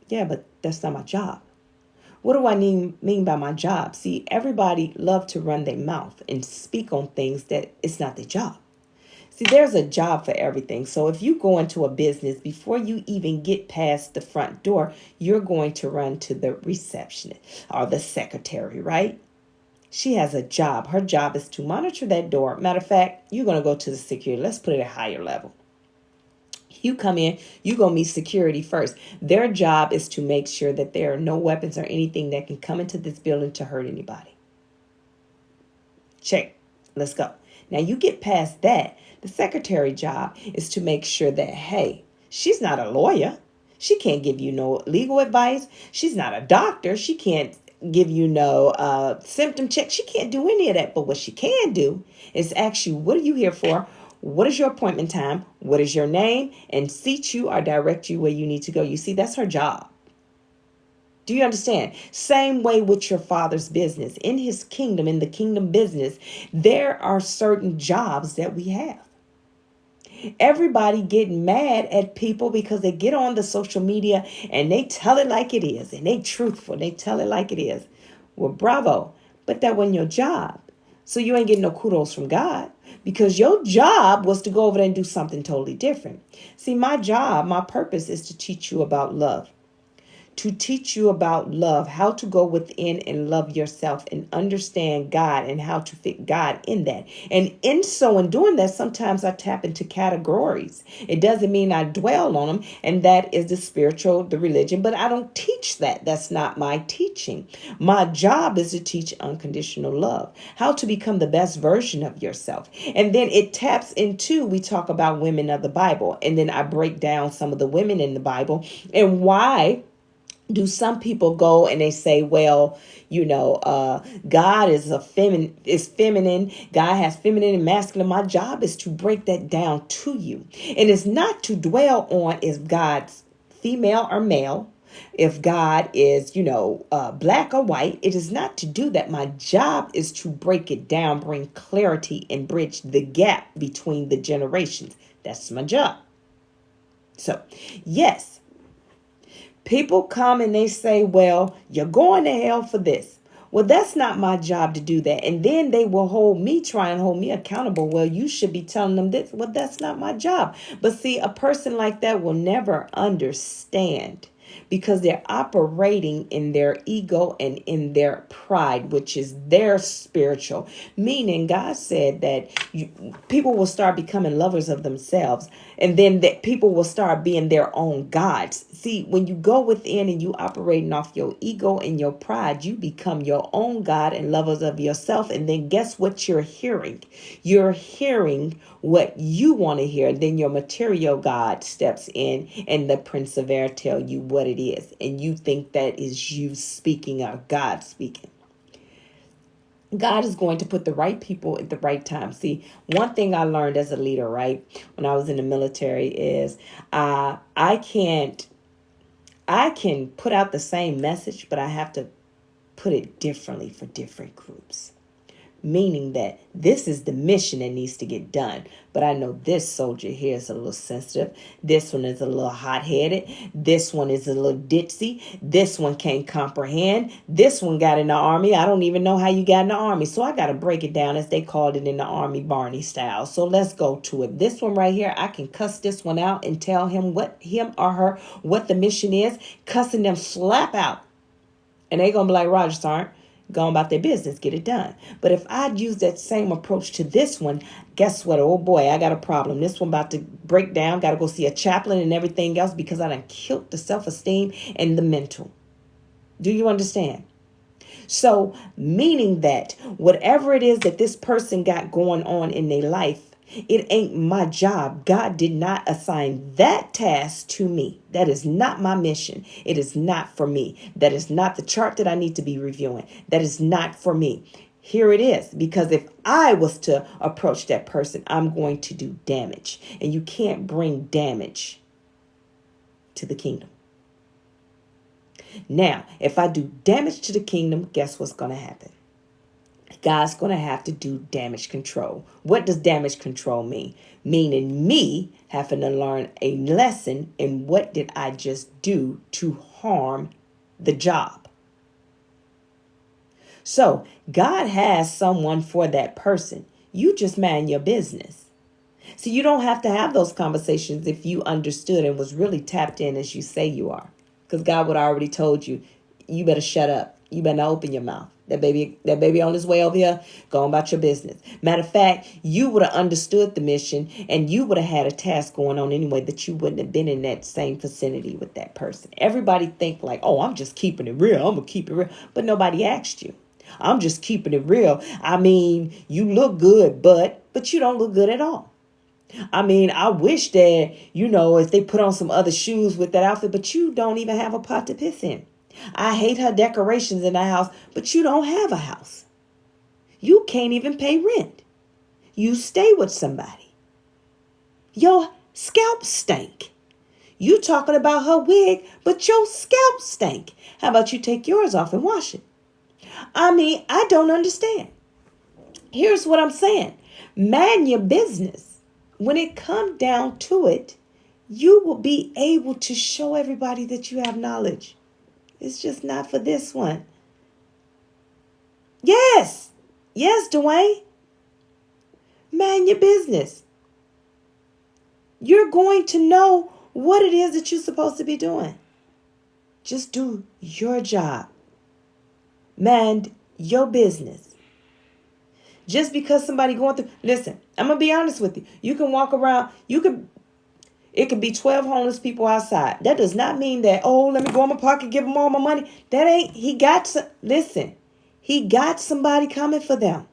A: Yeah, but that's not my job. What do I mean by my job? See, everybody love to run their mouth and speak on things that it's not their job. See, there's a job for everything. So if you go into a business, before you even get past the front door, you're going to run to the receptionist or the secretary, right? She has a job. Her job is to monitor that door. Matter of fact, you're going to go to the security. Let's put it at a higher level. You come in, you're going to meet security first. Their job is to make sure that there are no weapons or anything that can come into this building to hurt anybody. Check. Let's go. Now you get past that. The secretary job is to make sure that, hey, she's not a lawyer. She can't give you no legal advice. She's not a doctor. She can't give you no symptom check. She can't do any of that. But what she can do is ask you, what are you here for? What is your appointment time? What is your name? And seat you or direct you where you need to go. You see, that's her job. Do you understand? Same way with your father's business. In his kingdom, in the kingdom business, there are certain jobs that we have. Everybody getting mad at people because they get on the social media and they tell it like it is. And they truthful. They tell it like it is. Well, bravo. But that wasn't your job. So you ain't getting no kudos from God, because your job was to go over there and do something totally different. See, my job, my purpose is to teach you about love. To teach you about love, how to go within and love yourself and understand God and how to fit God in that. And in doing that, sometimes I tap into categories. It doesn't mean I dwell on them. And that is the spiritual, the religion. But I don't teach that. That's not my teaching. My job is to teach unconditional love, how to become the best version of yourself. And then it taps into, we talk about women of the Bible. And then I break down some of the women in the Bible and why Do some people go and they say, well, God is feminine. God has feminine and masculine. My job is to break that down to you. And it's not to dwell on if God's female or male, if God is, black or white. It is not to do that. My job is to break it down, bring clarity, and bridge the gap between the generations. That's my job. So, yes. People come and they say, well, you're going to hell for this. Well, that's not my job to do that. And then they will try and hold me accountable. Well, you should be telling them this. Well, that's not my job. But see, a person like that will never understand because they're operating in their ego and in their pride, which is their spiritual. Meaning God said that people will start becoming lovers of themselves, and then that people will start being their own gods. See, when you go within and you operating off your ego and your pride, you become your own God and lovers of yourself. And then guess what you're hearing? You're hearing what you want to hear. Then your material God steps in and the Prince of Air tell you what it is. And you think that is you speaking or God speaking. God is going to put the right people at the right time. See, one thing I learned as a leader, right, when I was in the military is I can put out the same message, but I have to put it differently for different groups. Meaning that this is the mission that needs to get done. But I know this soldier here is a little sensitive. This one is a little hot-headed. This one is a little ditzy. This one can't comprehend. This one got in the army. I don't even know how you got in the army. So I got to break it down as they called it in the army, Barney style. So let's go to it. This one right here, I can cuss this one out and tell him or her what the mission is. Cussing them slap out. And they going to be like, Roger, Sergeant. Go about their business, get it done. But if I'd use that same approach to this one, guess what? Oh boy, I got a problem. This one about to break down. Got to go see a chaplain and everything else because I done killed the self-esteem and the mental. Do you understand? So meaning that whatever it is that this person got going on in their life, it ain't my job. God did not assign that task to me. That is not my mission. It is not for me. That is not the chart that I need to be reviewing. That is not for me. Here it is. Because if I was to approach that person, I'm going to do damage. And you can't bring damage to the kingdom. Now, if I do damage to the kingdom, guess what's going to happen? God's going to have to do damage control. What does damage control mean? Meaning me having to learn a lesson in what did I just do to harm the job. So God has someone for that person. You just mind your business. So you don't have to have those conversations if you understood and was really tapped in as you say you are. Because God would have already told you, you better shut up. You better not open your mouth. That baby on his way over here, going about your business. Matter of fact, you would have understood the mission and you would have had a task going on anyway that you wouldn't have been in that same vicinity with that person. Everybody think like, oh, I'm just keeping it real. I'm going to keep it real. But nobody asked you. I'm just keeping it real. I mean, you look good, but you don't look good at all. I mean, I wish that, if they put on some other shoes with that outfit, but you don't even have a pot to piss in. I hate her decorations in the house, but you don't have a house. You can't even pay rent. You stay with somebody. Your scalp stank. You talking about her wig, but your scalp stank. How about you take yours off and wash it? I mean, I don't understand. Here's what I'm saying. Man your business. When it comes down to it, you will be able to show everybody that you have knowledge. It's just not for this one. Yes, Dwayne. Man your business. You're going to know what it is that you're supposed to be doing. Just do your job. Mind your business. Just because somebody going through, listen, I'm going to be honest with you. You can walk around, it could be 12 homeless people outside. That does not mean that, oh, let me go in my pocket, give them all my money. He got somebody coming for them.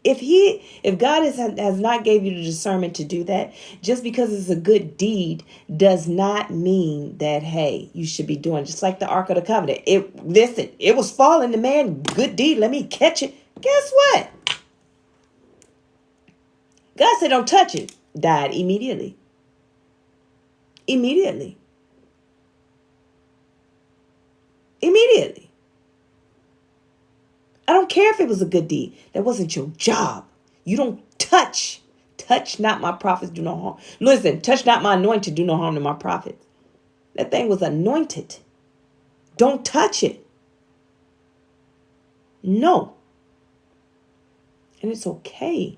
A: If God has not gave you the discernment to do that, just because it's a good deed does not mean that, hey, you should be doing just like the Ark of the Covenant. It was falling, the man, good deed, let me catch it. Guess what? God said, don't touch it. Died immediately. Immediately. Immediately. I don't care if it was a good deed. That wasn't your job. You don't touch. Touch not my prophets, do no harm. Listen, touch not my anointed, do no harm to my prophets. That thing was anointed. Don't touch it. No. And it's okay.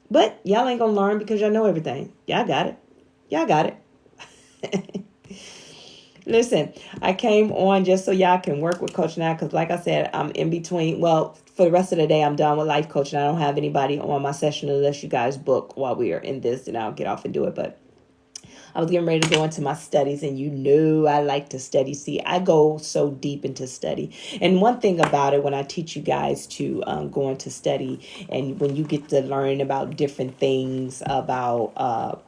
A: But y'all ain't gonna learn because y'all know everything. Y'all got it. Y'all got it. Listen, I came on just so y'all can work with Coach now because, like I said, I'm in between. Well, for the rest of the day, I'm done with life coaching. I don't have anybody on my session unless you guys book while we are in this, and I'll get off and do it. But I was getting ready to go into my studies, and you know I like to study. See, I go so deep into study. And one thing about it, when I teach you guys to go into study, and when you get to learn about different things about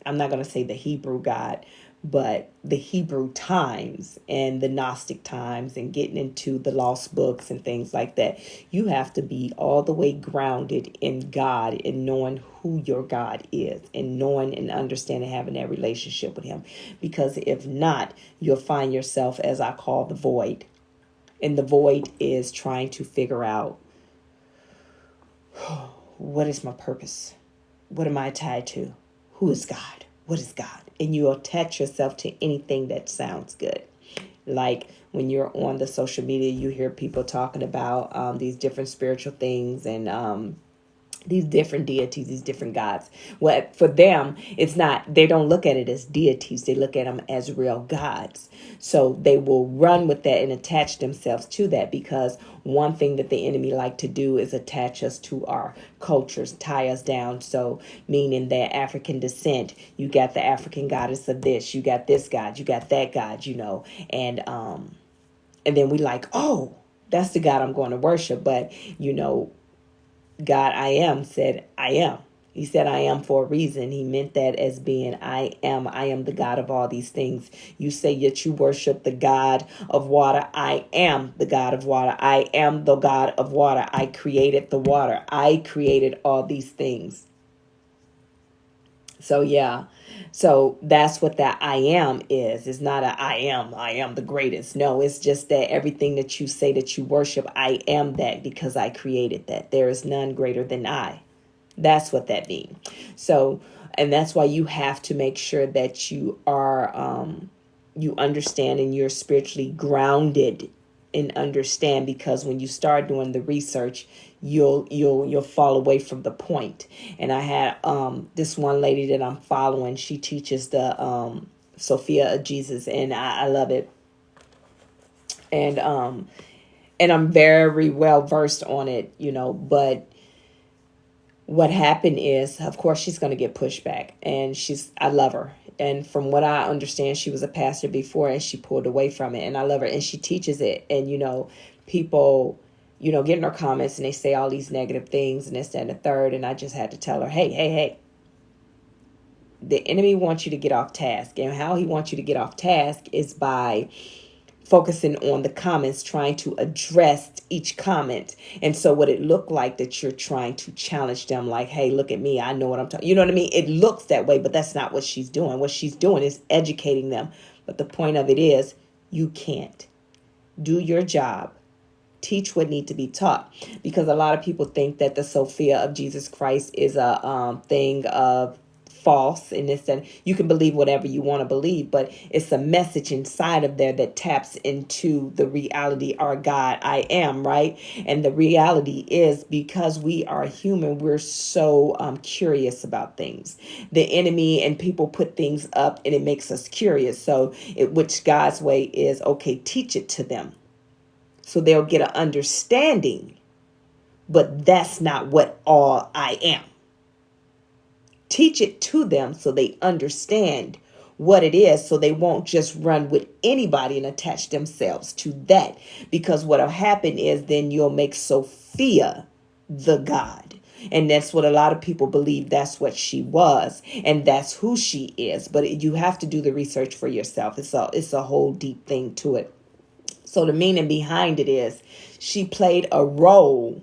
A: I'm not going to say the Hebrew God, but the Hebrew times and the Gnostic times and getting into the lost books and things like that. You have to be all the way grounded in God and knowing who your God is and knowing and understanding, having that relationship with him. Because if not, you'll find yourself, as I call, the void. And the void is trying to figure out, what is my purpose? What am I tied to? Who is God? What is God? And you attach yourself to anything that sounds good. Like when you're on the social media, you hear people talking about these different spiritual things and these different deities, these different gods. Well, for them, it's not, they don't look at it as deities. They look at them as real gods. So they will run with that and attach themselves to that, because one thing that the enemy like to do is attach us to our cultures, tie us down. So meaning that African descent, you got the African goddess of this, you got this god, you got that god, and then we like, oh, that's the God I'm going to worship. But, God, I am, said, I am. He said, I am for a reason. He meant that as being, I am the God of all these things. You say that you worship the God of water. I am the God of water. I am the God of water. I created the water. I created all these things. So, yeah. So that's what that I am is. It's not I am the greatest. No, it's just that everything that you say that you worship, I am that because I created that. There is none greater than I. That's what that means. So, and that's why you have to make sure that you are, you understand and you're spiritually grounded and understand, because when you start doing the research, you'll fall away from the point. And I had this one lady that I'm following. She teaches the Sophia of Jesus, and I love it. And I'm very well versed on it, but what happened is, of course, she's going to get pushback, and I love her. And from what I understand, she was a pastor before and she pulled away from it, and I love her, and she teaches it. And, people, get in her comments and they say all these negative things and this, that, and the third. And I just had to tell her, hey, the enemy wants you to get off task. And how he wants you to get off task is by focusing on the comments, trying to address each comment. And so what it looked like that you're trying to challenge them, like, hey, look at me, I know what I'm talking. You know what I mean? It looks that way, but that's not what she's doing. What she's doing is educating them. But the point of it is, you can't do your job. Teach what need to be taught, because a lot of people think that the Sophia of Jesus Christ is a thing of false, and this, and you can believe whatever you want to believe, but it's a message inside of there that taps into the reality, our God, I am, right? And the reality is, because we are human, we're so curious about things. The enemy and people put things up and it makes us curious. So which God's way is, okay, teach it to them so they'll get an understanding, but that's not what all I am. Teach it to them so they understand what it is, so they won't just run with anybody and attach themselves to that. Because what'll happen is then you'll make Sophia the God. And that's what a lot of people believe that's what she was. And that's who she is. But you have to do the research for yourself. It's a whole deep thing to it. So the meaning behind it is she played a role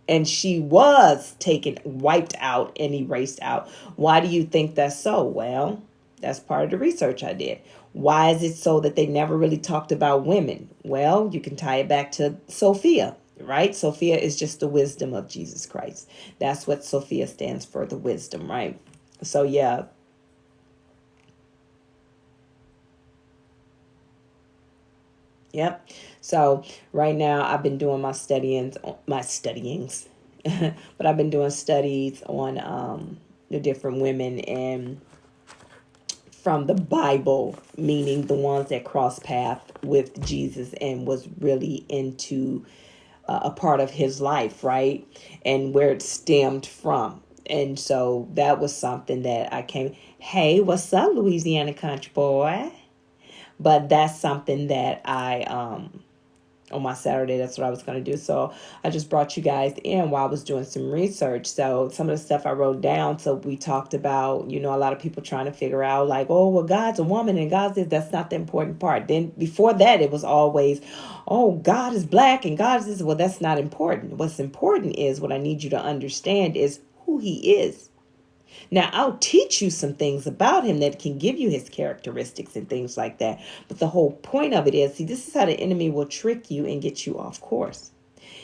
A: and she was wiped out and erased out. Why do you think that's so? Well, that's part of the research I did. Why is it so that they never really talked about women? Well, you can tie it back to Sophia, right? Sophia is just the wisdom of Jesus Christ. That's what Sophia stands for, the wisdom, right? So, yeah. Yep. So right now I've been doing my studyings, but I've been doing studies on the different women and from the Bible, meaning the ones that crossed path with Jesus and was really into a part of his life, right? And where it stemmed from. And so that was something that I came, hey, what's up, Louisiana country boy? But that's something that I on my Saturday, that's what I was going to do. So I just brought you guys in while I was doing some research. So some of the stuff I wrote down. So we talked about, a lot of people trying to figure out like, oh, well, God's a woman and God's this. That's not the important part. Then before that, it was always, oh, God is black and God is this. Well, that's not important. What's important is what I need you to understand is who he is. Now, I'll teach you some things about him that can give you his characteristics and things like that. But the whole point of it is, see, this is how the enemy will trick you and get you off course.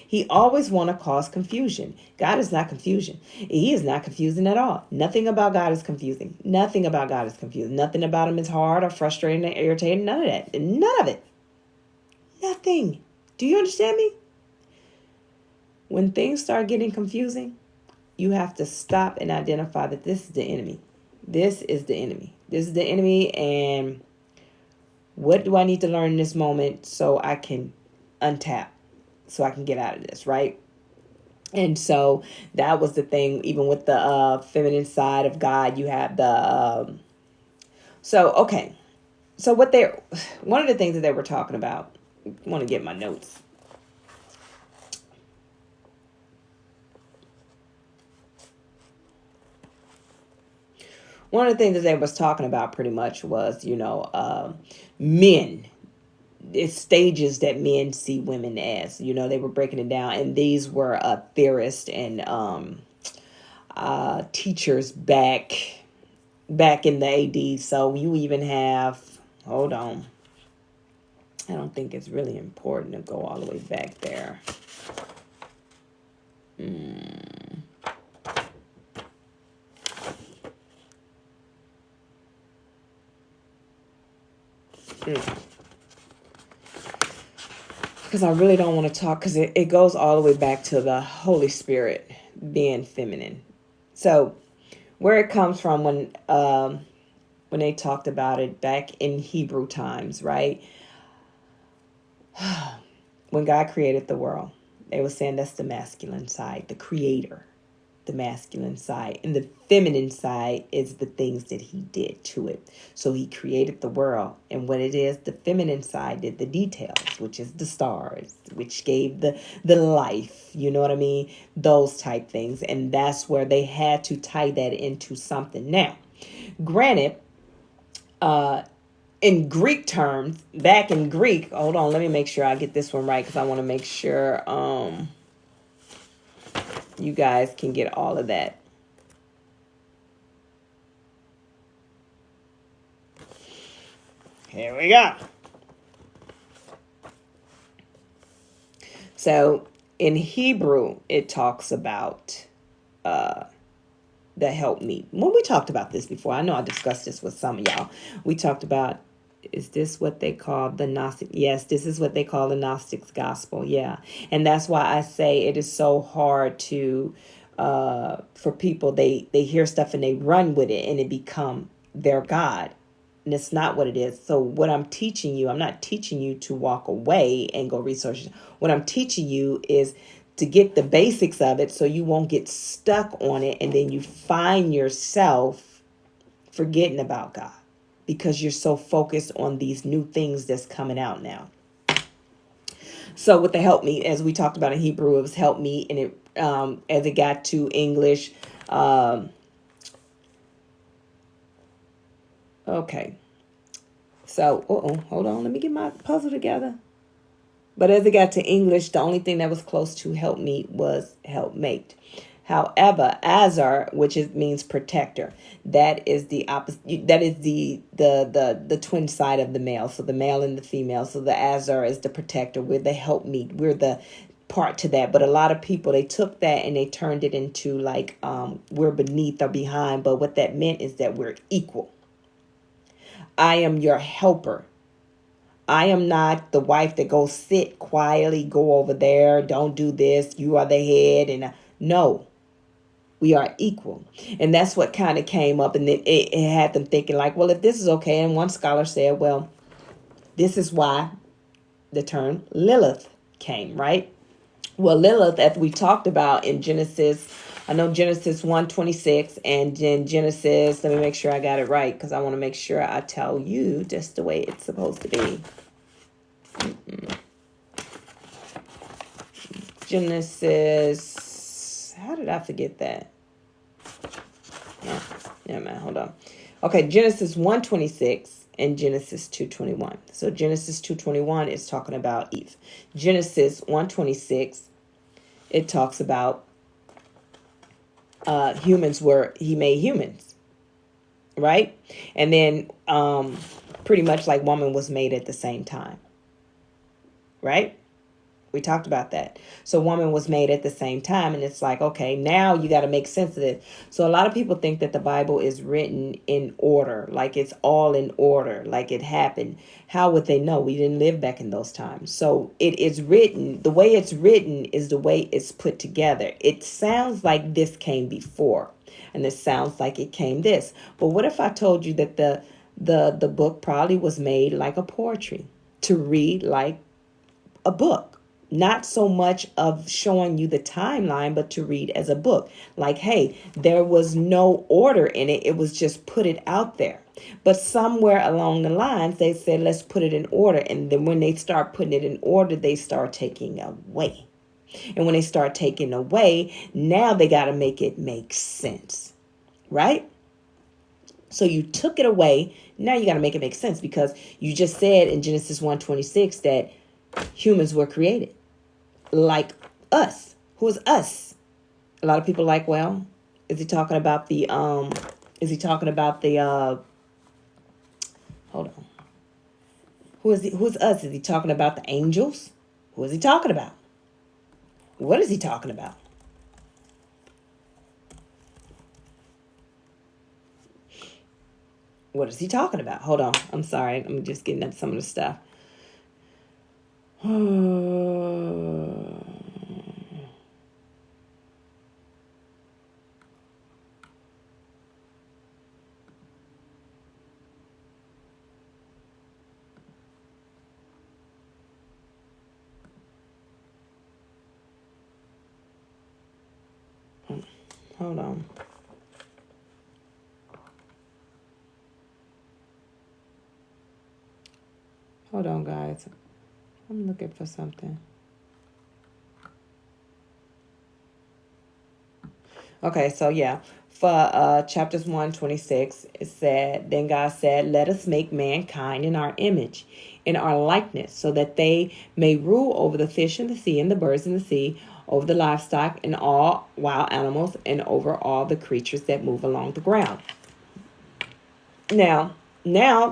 A: He always want to cause confusion. God is not confusion. He is not confusing at all. Nothing about God is confusing. Nothing about God is confusing. Nothing about him is hard or frustrating or irritating. None of that. None of it. Nothing. Do you understand me? When things start getting confusing, you have to stop and identify that this is the enemy. This is the enemy. This is the enemy. And what do I need to learn in this moment so I can untap, so I can get out of this, right? And so that was the thing. Even with the feminine side of God, you have the... okay. So one of the things that they were talking about, I want to get my notes. One of the things that they was talking about pretty much was, men. It's stages that men see women as. They were breaking it down. And these were theorists and teachers back in the AD. So you even have... Hold on. I don't think it's really important to go all the way back there. Because I really don't want to talk, because it goes all the way back to the Holy Spirit being feminine. So where it comes from when they talked about it back in Hebrew times, right? When God created the world, they were saying that's the masculine side, the creator, the masculine side. And the feminine side is the things that he did to it. So he created the world. And what it is, the feminine side did the details, which is the stars, which gave the life, you know what I mean? Those type things. And that's where they had to tie that into something. Now, granted, in Greek terms, back in Greek, hold on, let me make sure I get this one right, because I want to make sure you guys can get all of that. Here we go. So in Hebrew, it talks about the helpmeet. When we talked about this before, I know I discussed this with some of y'all. We talked about, is this what they call the Gnostic? Yes, this is what they call the Gnostic's gospel. Yeah. And that's why I say it is so hard to, for people, they hear stuff and they run with it and it become their God. And it's not what it is. So what I'm teaching you, I'm not teaching you to walk away and go research. What I'm teaching you is to get the basics of it so you won't get stuck on it and then you find yourself forgetting about God. because you're so focused on these new things that's coming out now. So with the help me, as we talked about in Hebrew, it was help me, and it as it got to English. Okay. So, hold on. Let me get my puzzle together. But as it got to English, the only thing that was close to help me was helpmate. However, Azar, which means protector, that is the opposite. That is the twin side of the male. So the male and the female. So the Azar is the protector. We're the helpmeet. We're the part to that. But a lot of people, they took that and they turned it into like we're beneath or behind. But what that meant is that we're equal. I am your helper. I am not the wife that goes sit quietly, go over there, don't do this, you are the head. And no, we are equal. And that's what kind of came up. And it had them thinking like, well, if this is okay. And one scholar said, well, this is why the term Lilith came, right? Well, Lilith, as we talked about in Genesis, I know Genesis 1:26 and then Genesis, let me make sure I got it right because I want to make sure I tell you just the way it's supposed to be. Genesis, how did I forget that? No, never mind, hold on. Okay, Genesis 1:26 and Genesis 2:21. So Genesis 2:21 is talking about Eve. Genesis 1:26, it talks about humans he made humans, right? And then pretty much like woman was made at the same time, right? We talked about that. So woman was made at the same time. And it's like, okay, now you got to make sense of it. So a lot of people think that the Bible is written in order, like it's all in order, like it happened. How would they know? We didn't live back in those times. So it is written. The way it's written is the way it's put together. It sounds like this came before. And it sounds like it came this. But what if I told you that the book probably was made like a poetry, to read like a book? Not so much of showing you the timeline, but to read as a book. Like, hey, there was no order in it. It was just put it out there. But somewhere along the lines, they said, let's put it in order. And then when they start putting it in order, they start taking away. And when they start taking away, now they got to make it make sense. Right? So you took it away. Now you got to make it make sense, because you just said in Genesis 1:26 that humans were created like us. Who is us? A lot of people like, well, is he talking about the hold on. Who's us? Is he talking about the angels? Who is he talking about? What is he talking about? What is he talking about? Hold on. I'm sorry. I'm just getting at some of the stuff. Hold on. Hold on, guys. I'm looking for something. Okay, so yeah, for chapters 1:26, it said, then God said, let us make mankind in our image, in our likeness, so that they may rule over the fish in the sea and the birds in the sea, over the livestock and all wild animals, and over all the creatures that move along the ground. Now,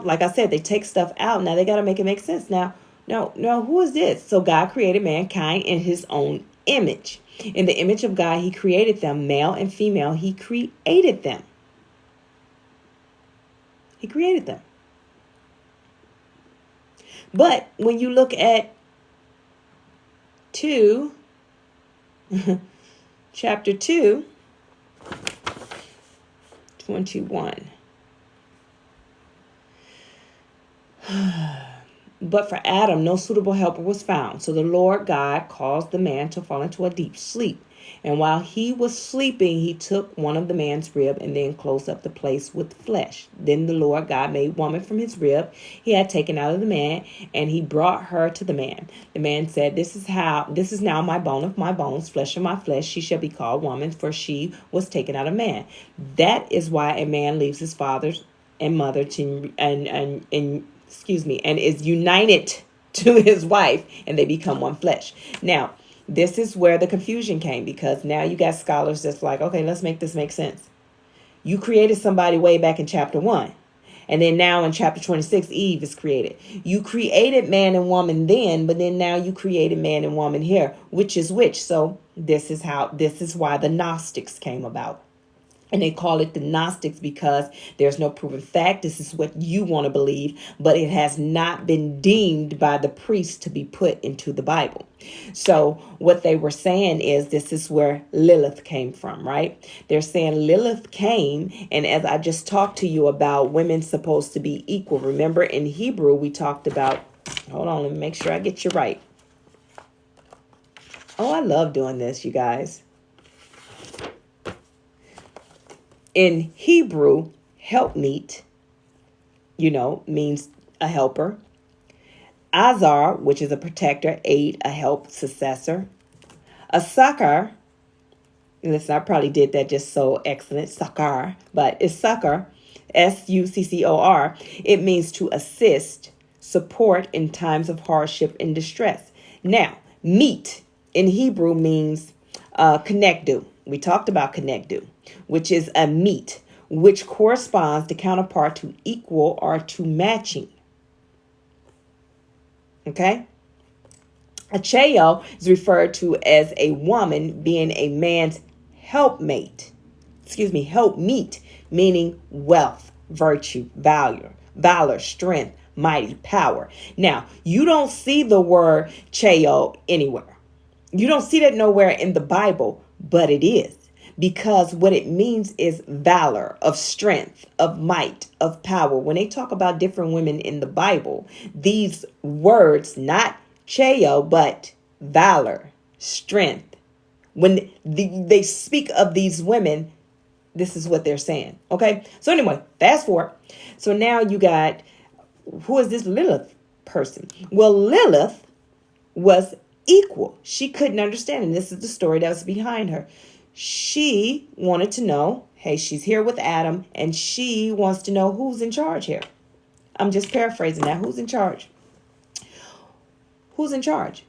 A: like I said, they take stuff out. Now they got to make it make sense. Now, who is this? So God created mankind in his own image. In the image of God, he created them, male and female. He created them. He created them. But when you look at 2, chapter 2, 21. But for Adam, no suitable helper was found. So the Lord God caused the man to fall into a deep sleep. And while he was sleeping, he took one of the man's rib and then closed up the place with flesh. Then the Lord God made woman from his rib he had taken out of the man, and he brought her to the man. The man said, this is now my bone of my bones, flesh of my flesh. She shall be called woman, for she was taken out of man. That is why a man leaves his father and mother to and is united to his wife, and they become one flesh. Now, this is where the confusion came, because now you got scholars that's like, okay, let's make this make sense. You created somebody way back in chapter 1. And then now in chapter 26, Eve is created. You created man and woman then, but then now you created man and woman here. Which is which? So this is why the Gnostics came about. And they call it the Gnostics because there's no proven fact. This is what you want to believe, but it has not been deemed by the priest to be put into the Bible. So what they were saying is this is where Lilith came from, right? They're saying Lilith came, and as I just talked to you about women supposed to be equal. Remember in Hebrew we talked about, hold on, let me make sure I get you right. Oh, I love doing this, you guys. In Hebrew, helpmeet, means a helper. Azar, which is a protector, aid, a help, successor. A succor, listen, I probably did that just so excellent, succor, but it's succor, Succor. It means to assist, support in times of hardship and distress. Now, meet in Hebrew means connectu. We talked about connectu, which is a meet, which corresponds to counterpart to equal or to matching. Okay? A cheo is referred to as a woman being a man's helpmeet, meaning wealth, virtue, valor, strength, mighty, power. Now, you don't see the word cheo anywhere. You don't see that nowhere in the Bible, but it is. Because what it means is valor, of strength, of might, of power. When they talk about different women in the Bible, these words, not cheo, but valor, strength. When they speak of these women, this is what they're saying. Okay. So anyway, fast forward. So now you got, who is this Lilith person? Well, Lilith was equal. She couldn't understand. And this is the story that was behind her. She wanted to know, hey, she's here with Adam, and she wants to know who's in charge here. I'm just paraphrasing that. Who's in charge? Who's in charge?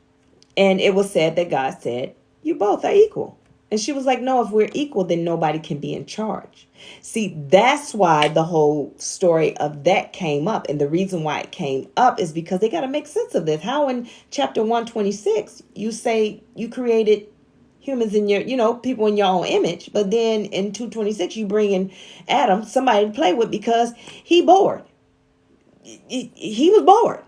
A: And it was said that God said, you both are equal. And she was like, no, if we're equal, then nobody can be in charge. See, that's why the whole story of that came up. And the reason why it came up is because they got to make sense of this. How in chapter 126, you say you created humans in your, people in your own image. But then in 226, you bring in Adam, somebody to play with because he bored. He was bored.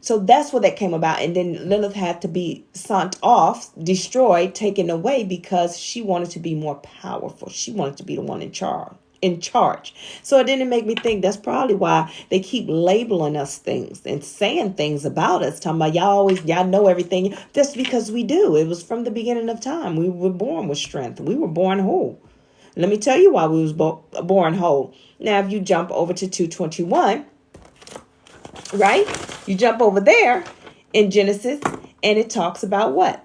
A: So that's what that came about. And then Lilith had to be sent off, destroyed, taken away because she wanted to be more powerful. She wanted to be the one in charge. So it didn't make me think that's probably why they keep labeling us things and saying things about us, talking about y'all know everything. That's because we do. It was from the beginning of time. We were born with strength. We were born whole. Let me tell you why we was born whole. Now, if you jump over to 221, right? You jump over there in Genesis, and it talks about what?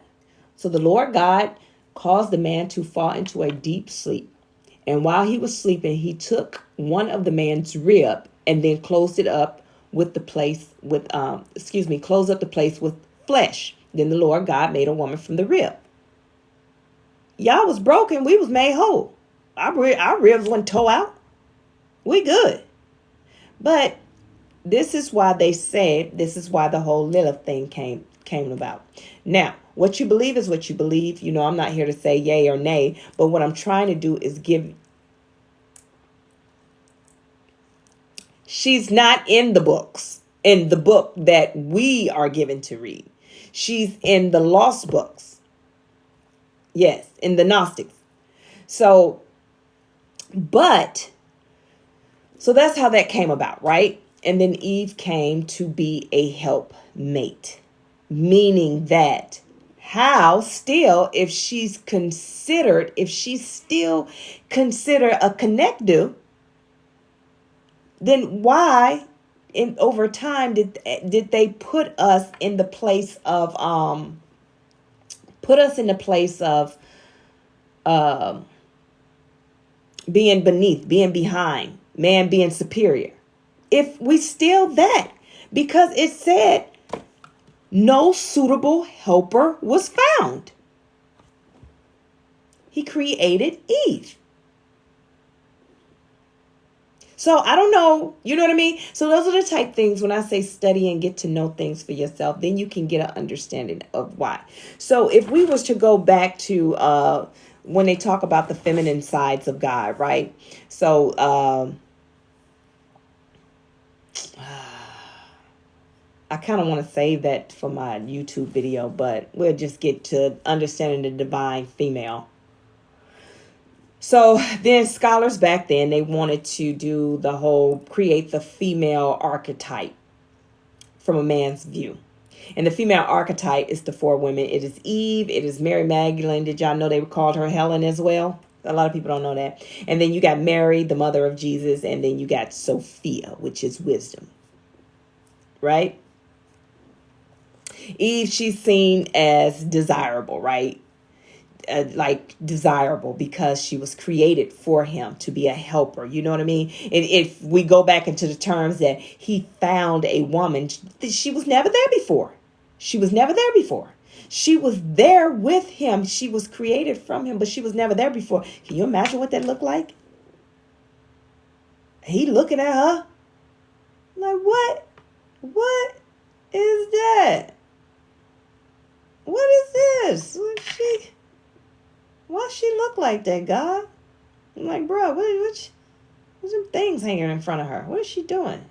A: So the Lord God caused the man to fall into a deep sleep. And while he was sleeping, he took one of the man's rib and then closed it up with closed up the place with flesh. Then the Lord God made a woman from the rib. Y'all was broken. We was made whole. Our ribs went toe out. We good. But this is why they said, this is why the whole Lilith thing came about. Now, what you believe is what you believe. I'm not here to say yay or nay, but what I'm trying to do is she's not in the books, in the book that we are given to read. She's in the lost books. Yes, in the Gnostics. So that's how that came about, right? And then Eve came to be a helpmate, meaning that if she's still considered a connector, then why over time did they put us in the place of being beneath, being behind, man being superior? If we still that, because it said no suitable helper was found. He created Eve. So I don't know, you know what I mean? So those are the type things when I say study and get to know things for yourself, then you can get an understanding of why. So if we was to go back to when they talk about the feminine sides of God, right? So I kind of want to save that for my YouTube video, but we'll just get to understanding the divine female. So then scholars back then, they wanted to do the whole create the female archetype from a man's view. And the female archetype is the four women. It is Eve. It is Mary Magdalene. Did y'all know they called her Helen as well? A lot of people don't know that. And then you got Mary, the mother of Jesus. And then you got Sophia, which is wisdom. Right? Eve, she's seen as desirable, right? Like desirable because she was created for him to be a helper. You know what I mean? And if we go back into the terms that he found a woman, she was never there before. She was never there before. She was there with him. She was created from him, but she was never there before. Can you imagine what that looked like? He looking at her like, what? What is that? What is this? Why she look like that, God? I'm like, bro, what's some things hanging in front of her? What is she doing?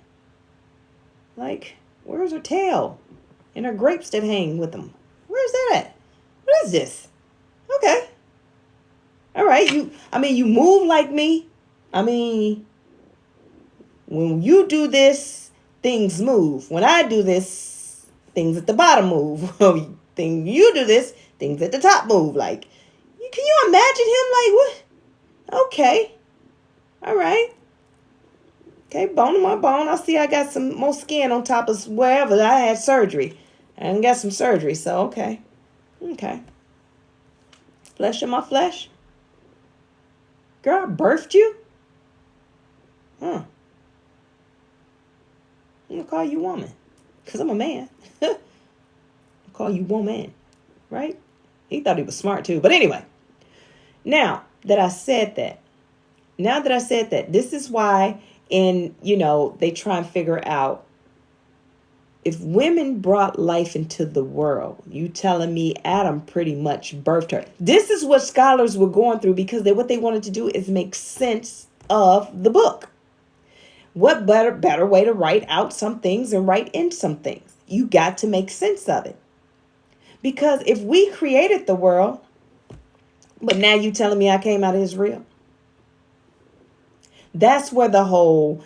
A: Like, where's her tail? And her grapes that hang with them. Where's that at? What is this? Okay. All right. You move like me. I mean, when you do this, things move. When I do this, things at the bottom move. When you do this, things at the top move. Like, can you imagine him like, what? Okay. All right. Okay, bone to my bone. I see I got some more skin on top of wherever I had surgery. I got some surgery, so okay. Okay. Flesh of my flesh. Girl, I birthed you? Huh. I'm going to call you woman. Because I'm a man. I'll call you woman. Right? He thought he was smart too. But anyway. Now that I said that, this is why they try and figure out if women brought life into the world, you telling me Adam pretty much birthed her. This is what scholars were going through because what they wanted to do is make sense of the book. What better way to write out some things and write in some things? You got to make sense of it. Because if we created the world, but now you telling me I came out of Israel? That's where the whole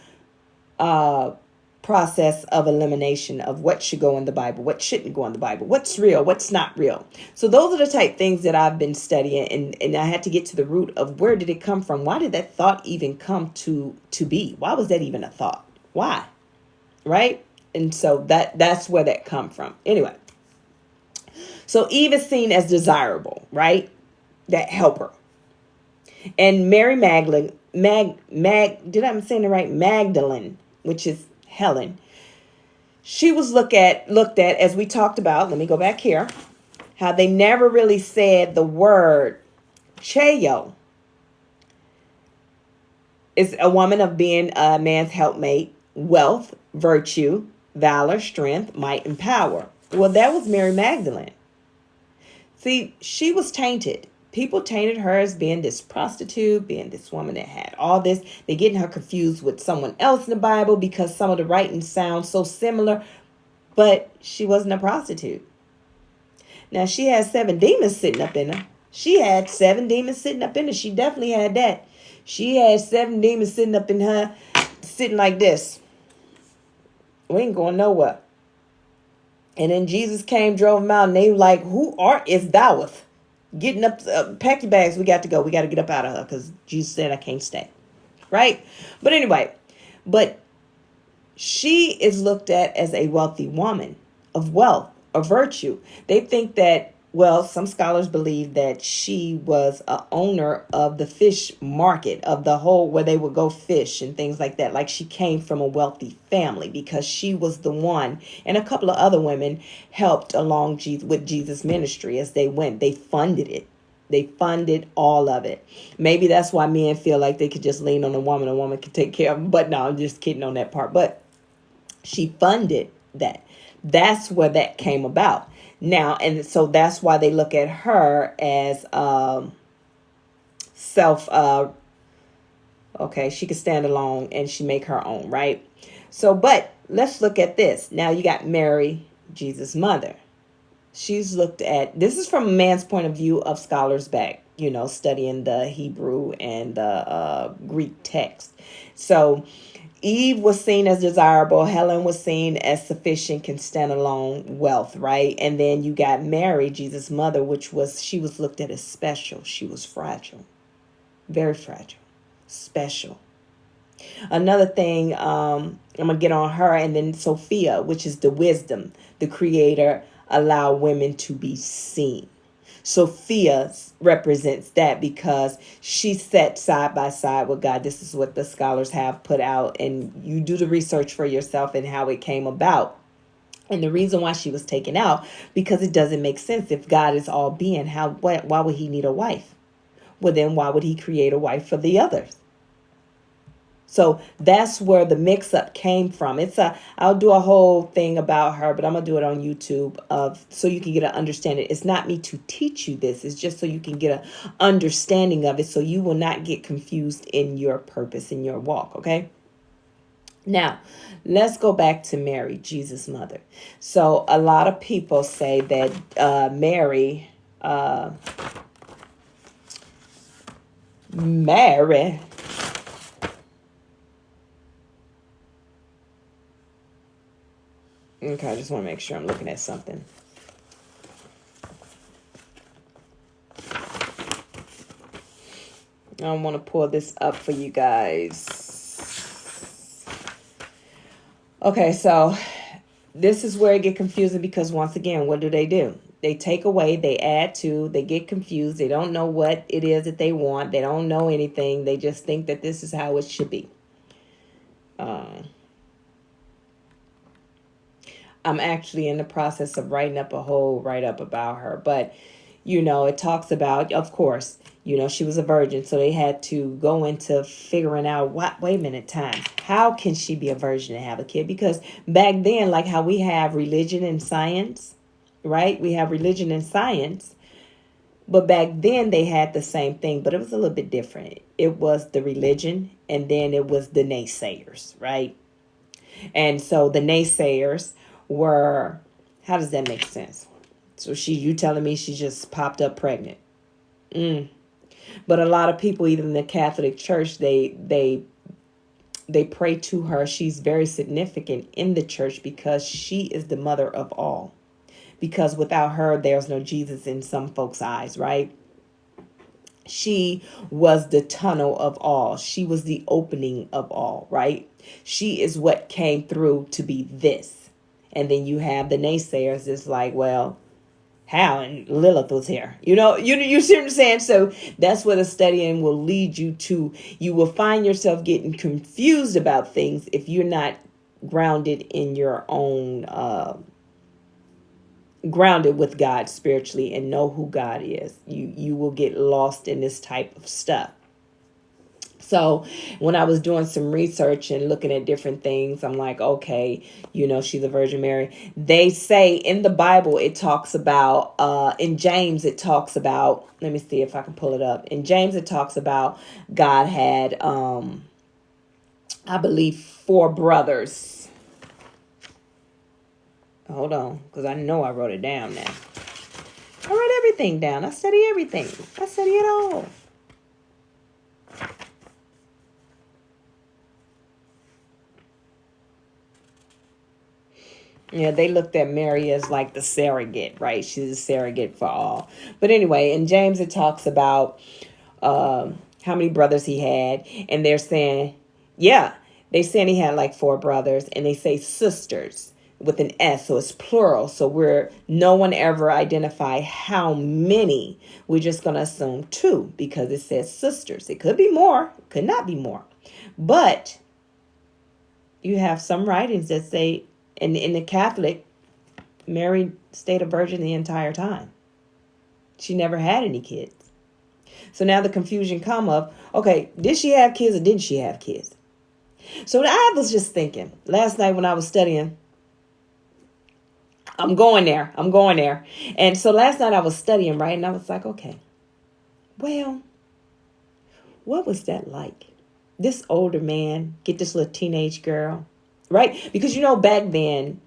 A: process of elimination of what should go in the Bible, what shouldn't go in the Bible, what's real, what's not real. So those are the type things that I've been studying, and I had to get to the root of where did it come from? Why did that thought even come to be? Why was that even a thought? Why? Right? And so that's where that come from. Anyway, so Eve is seen as desirable, right? That helper. And Mary Magdalene, did I say it right? Magdalene, which is Helen. She was looked at as we talked about. Let me go back here. How they never really said the word Cheo. Is a woman of being a man's helpmate, wealth, virtue, valor, strength, might, and power. Well, that was Mary Magdalene. See, she was tainted. People tainted her as being this prostitute, being this woman that had all this. They're getting her confused with someone else in the Bible because some of the writing sounds so similar, but she wasn't a prostitute. Now, she had 7 demons sitting up in her. She had 7 demons sitting up in her. She definitely had that. She had 7 demons sitting up in her, sitting like this. We ain't going nowhere. And then Jesus came, drove them out, and they were like, who art is thoueth? Getting up, pack your bags. We got to go. We got to get up out of her because Jesus said I can't stay. Right? But anyway, but she is looked at as a wealthy woman of wealth or virtue. They think that, well, some scholars believe that she was a owner of the fish market, of the whole where they would go fish and things like that. Like she came from a wealthy family because she was the one, and a couple of other women helped along with Jesus' ministry as they went. They funded it. They funded all of it. Maybe that's why men feel like they could just lean on a woman could take care of them. But no, I'm just kidding on that part. But she funded that. That's where that came about. Now, and so that's why they look at her as self, okay, she could stand alone and she make her own, right? So, but let's look at this. Now you got Mary, Jesus' mother. She's looked at, this is from a man's point of view of scholars back, studying the Hebrew and the Greek text. So Eve was seen as desirable. Helen was seen as sufficient, can stand alone wealth, right? And then you got Mary, Jesus' mother, she was looked at as special. She was fragile, very fragile, special. Another thing, I'm going to get on her, and then Sophia, which is the wisdom, the creator, allow women to be seen. Sophia represents that because she sat side by side with God. This is what the scholars have put out, and you do the research for yourself and how it came about. And the reason why she was taken out, because it doesn't make sense. If God is all being, why would he need a wife? Well, then why would he create a wife for the others? So that's where the mix-up came from. I'll do a whole thing about her, but I'm going to do it on YouTube so you can get an understanding. It's not me to teach you this. It's just so you can get an understanding of it so you will not get confused in your purpose, in your walk, okay? Now, let's go back to Mary, Jesus' mother. So a lot of people say that Mary... Okay, I just want to make sure I'm looking at something. I want to pull this up for you guys. Okay, so this is where it gets confusing because once again, what do? They take away, they add to, they get confused. They don't know what it is that they want. They don't know anything. They just think that this is how it should be. I'm actually in the process of writing up a whole write-up about her. But, it talks about, of course, she was a virgin. So they had to go into figuring out, wait a minute, time. How can she be a virgin and have a kid? Because back then, like how we have religion and science, right? We have religion and science. But back then they had the same thing, but it was a little bit different. It was the religion and then it was the naysayers, right? And so the naysayers were, how does that make sense? So you telling me she just popped up pregnant? But a lot of people, even in the Catholic Church, they pray to her. She's very significant in the church because she is the mother of all. Because without her, there's no Jesus in some folks' eyes, right? She was the tunnel of all. She was the opening of all, right? She is what came through to be this. And then you have the naysayers. It's like, well, how? And Lilith was here. You see what I'm saying? So that's where the studying will lead you to. You will find yourself getting confused about things if you're not grounded in your own, grounded with God spiritually and know who God is. You will get lost in this type of stuff. So when I was doing some research and looking at different things, I'm like, okay, she's a Virgin Mary. They say in the Bible, it talks about, in James, it talks about, let me see if I can pull it up. In James, it talks about God had, I believe, 4 brothers. Hold on, because I know I wrote it down now. I write everything down. I study everything. I study it all. Yeah, they looked at Mary as like the surrogate, right? She's a surrogate for all. But anyway, in James it talks about how many brothers he had, and they're saying, yeah, they saying he had like four brothers, and they say sisters with an S, so it's plural. So no one ever identify how many. We're just gonna assume two because it says sisters. It could be more, could not be more, but you have some writings that say in the Catholic, Mary stayed a virgin the entire time. She never had any kids. So now the confusion come of, okay, did she have kids or didn't she have kids? So I was just thinking last night when I was studying, I'm going there. And so last night I was studying, right? And I was like, okay, well, what was that like? This older man get this little teenage girl, right? Because back then,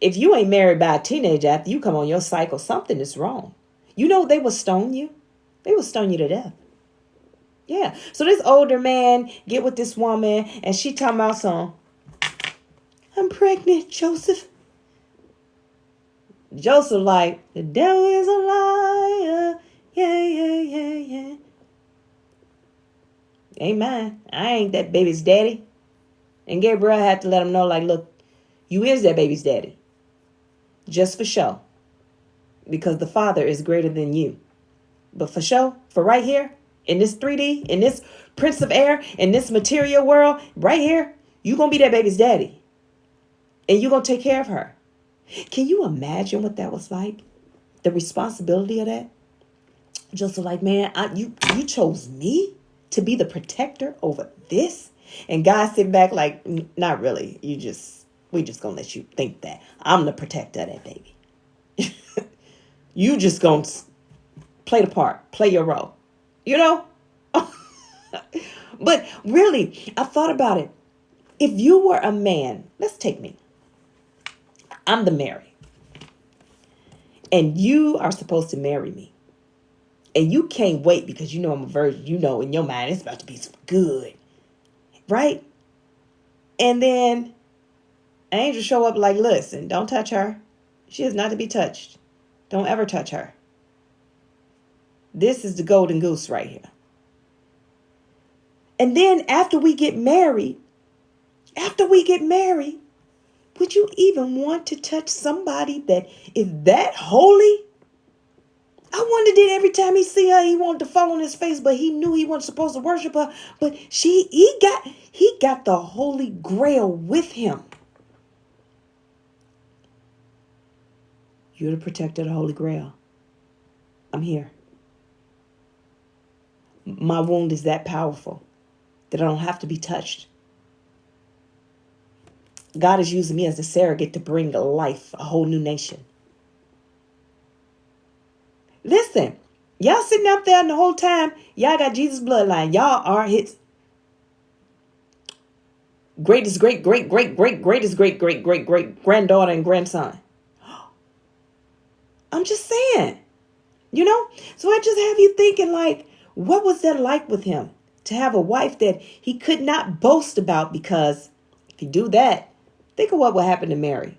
A: if you ain't married by a teenager after you come on your cycle, something is wrong. They will stone you. They will stone you to death. Yeah. So this older man get with this woman and she talking about some, I'm pregnant, Joseph. Joseph like, the devil is a liar. Yeah. Amen. I ain't that baby's daddy. And Gabriel had to let him know, like, look, you is that baby's daddy. Just for show. Because the Father is greater than you. But for show, for right here, in this 3D, in this Prince of Air, in this material world, right here, you going to be that baby's daddy. And you going to take care of her. Can you imagine what that was like? The responsibility of that? Just like, man, you chose me to be the protector over this? And God sit back like, not really. We just going to let you think that. I'm the protector of that baby. You just going to play the part, play your role, But really, I thought about it. If you were a man, let's take me. I'm the Mary. And you are supposed to marry me. And you can't wait because I'm a virgin. In your mind, it's about to be some good. Right? And then an angel show up like, listen, don't touch her. She is not to be touched. Don't ever touch her. This is the golden goose right here. And then after we get married, would you even want to touch somebody that is that holy? I wondered that every time he see her, he wanted to fall on his face, but he knew he wasn't supposed to worship her. But he got the Holy Grail with him. You're the protector of the Holy Grail. I'm here. My wound is that powerful that I don't have to be touched. God is using me as a surrogate to bring life, a whole new nation. Listen, y'all sitting out there and the whole time, y'all got Jesus' bloodline. Y'all are his greatest great granddaughter and grandson. I'm just saying, So I just have you thinking, like, what was that like with him? To have a wife that he could not boast about, because if you do that, think of what would happen to Mary.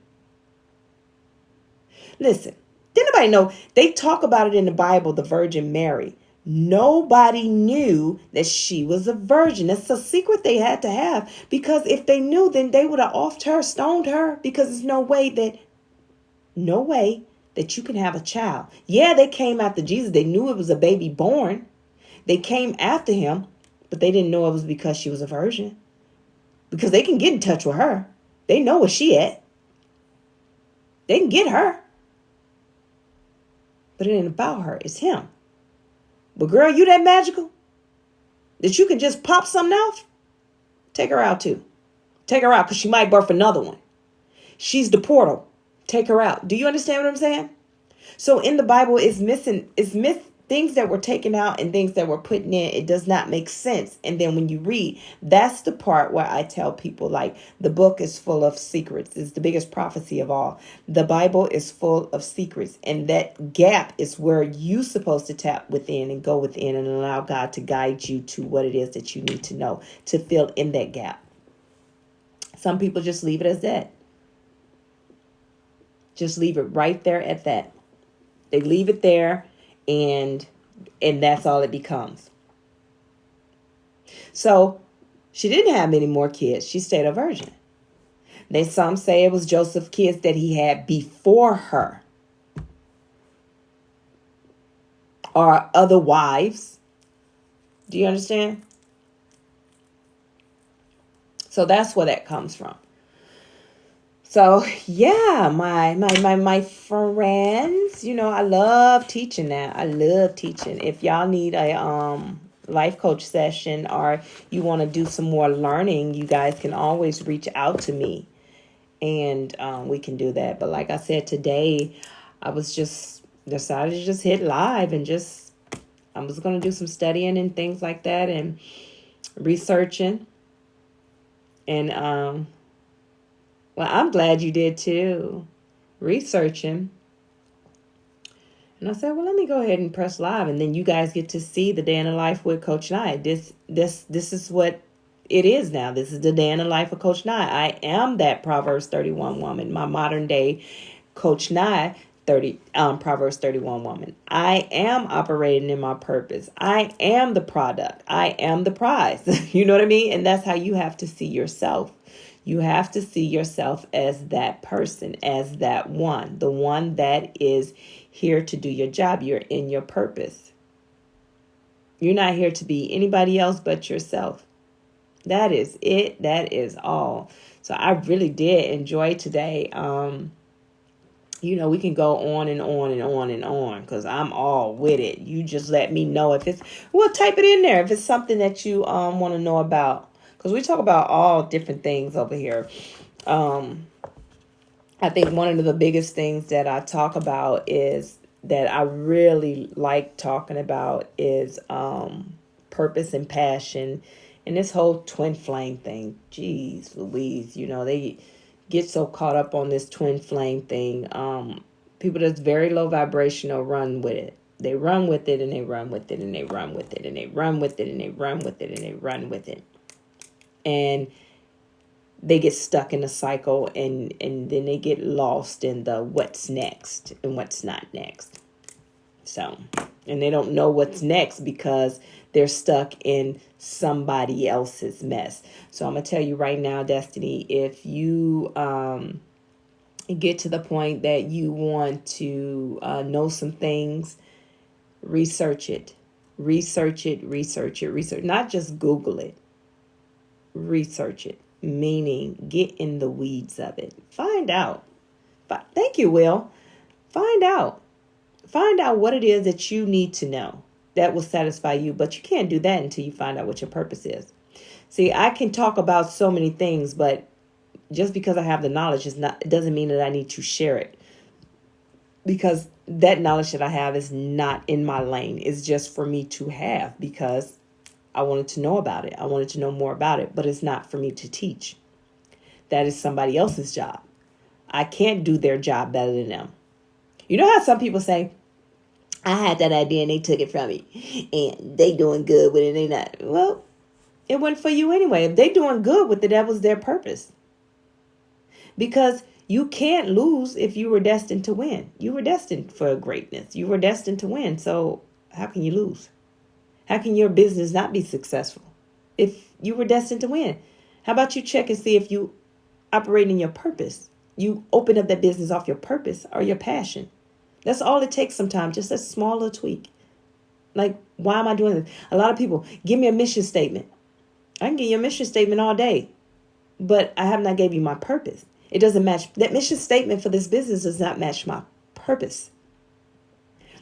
A: Listen, didn't nobody know? They talk about it in the Bible, the Virgin Mary. Nobody knew that she was a virgin. That's a secret they had to have, because if they knew, then they would have offed her, stoned her, because there's no way that you can have a child. Yeah, they came after Jesus. They knew it was a baby born. They came after him, but they didn't know it was because she was a virgin. Because they can get in touch with her. They know where she at. They can get her. But it ain't about her. It's him. But girl, you that magical that you can just pop something out? Take her out too. Take her out, because she might birth another one. She's the portal. Take her out. Do you understand what I'm saying? So in the Bible, it's things that were taken out and things that were put in. It does not make sense. And then when you read, that's the part where I tell people, like, the book is full of secrets. It's the biggest prophecy of all. The Bible is full of secrets. And that gap is where you're supposed to tap within and go within and allow God to guide you to what it is that you need to know to fill in that gap. Some people just leave it as that. Just leave it right there at that. They leave it there, and that's all it becomes. So she didn't have many more kids. She stayed a virgin. Some say it was Joseph's kids that he had before her, or other wives. Do you understand? So that's where that comes from. So yeah, my friends, I love teaching that. I love teaching. If y'all need a life coach session, or you want to do some more learning, you guys can always reach out to me, and we can do that. But like I said, today I was just decided to just hit live, and I was going to do some studying and things like that, and researching. And well, I'm glad you did too, researching. And I said, well, let me go ahead and press live, and then you guys get to see the day in the life with Coach Nye. This is what it is now. This is the day in the life of Coach Nye. I am that Proverbs 31 woman, my modern day Coach Nye. Proverbs 31 woman. I am operating in my purpose. I am the product. I am the prize. You know what I mean? And that's how you have to see yourself. You have to see yourself as that person, as that one, the one that is here to do your job. You're in your purpose. You're not here to be anybody else but yourself. That is it. That is all. So I really did enjoy today. We can go on and on and on and on, because I'm all with it. You just let me know if type it in there if it's something that you want to know about, because we talk about all different things over here. I think one of the biggest things that I talk about is that I really like talking about is purpose and passion, and this whole twin flame thing. Jeez Louise, they get so caught up on this twin flame thing. People that's very low vibrational run with it. They run with it, and they run with it, and they run with it, and they run with it, and they run with it, and they run with it. And they get stuck in a cycle, and then they get lost in the what's next and what's not next. So, and they don't know what's next because they're stuck in somebody else's mess. So I'm going to tell you right now, Destiny, if you get to the point that you want to know some things, research it. Research. Not just Google it. Research it. Meaning, get in the weeds of it. Find out. Thank you, Will. Find out. Find out what it is that you need to know that will satisfy you. But you can't do that until you find out what your purpose is. See, I can talk about so many things, but just because I have the knowledge it doesn't mean that I need to share it. Because that knowledge that I have is not in my lane. It's just for me to have, because I wanted to know about it. I wanted to know more about it, but it's not for me to teach. That is somebody else's job. I can't do their job better than them. You know how some people say, I had that idea and they took it from me, and they doing good with it. They not. Well, it wasn't for you anyway. If they doing good with it, that was their purpose. Because you can't lose if you were destined to win. You were destined for greatness. You were destined to win. So how can you lose? How can your business not be successful if you were destined to win? How about you check and see if you operate in your purpose? You open up that business off your purpose or your passion. That's all it takes sometimes, just a small little tweak. Like, why am I doing this? A lot of people, give me a mission statement. I can give you a mission statement all day, but I have not gave you my purpose. It doesn't match. That mission statement for this business does not match my purpose.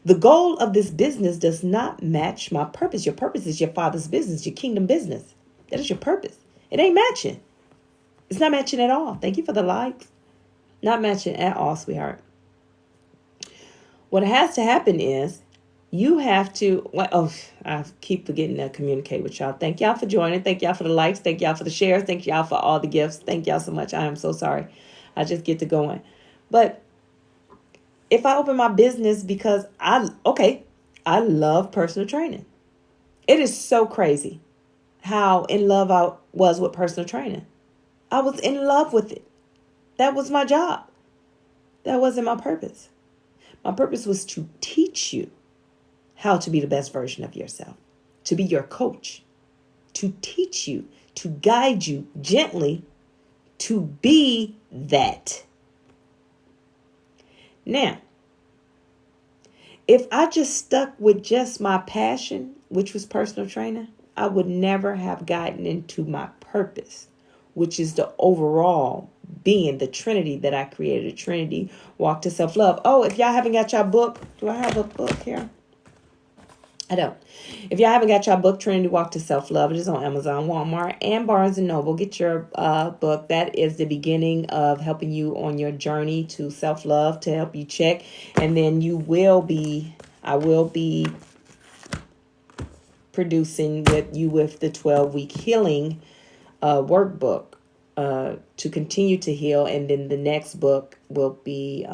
A: The goal of this business does not match my purpose. Your purpose is your Father's business, your kingdom business. That is your purpose. It ain't matching. It's not matching at all. Thank you for the likes. Not matching at all, sweetheart. What has to happen is you have to, I keep forgetting to communicate with y'all. Thank y'all for joining. Thank y'all for the likes. Thank y'all for the shares. Thank y'all for all the gifts. Thank y'all so much. I am so sorry. I just get to going. But if I open my business because I love personal training. It is so crazy how in love I was with personal training. I was in love with it. That was my job. That wasn't my purpose. My purpose was to teach you how to be the best version of yourself, to be your coach, to teach you, to guide you gently to be that. Now, if I just stuck with just my passion, which was personal training, I would never have gotten into my purpose, which is the overall being the Trinity that I created, a Trinity walk to self-love. Oh, if y'all haven't got your book, do I have a book here? I don't. If y'all haven't got your book, Trinity Walk to Self-Love, it is on Amazon, Walmart, and Barnes & Noble. Get your book. That is the beginning of helping you on your journey to self-love, to help you check. And then I will be producing with the 12-week healing workbook to continue to heal. And then the next book will be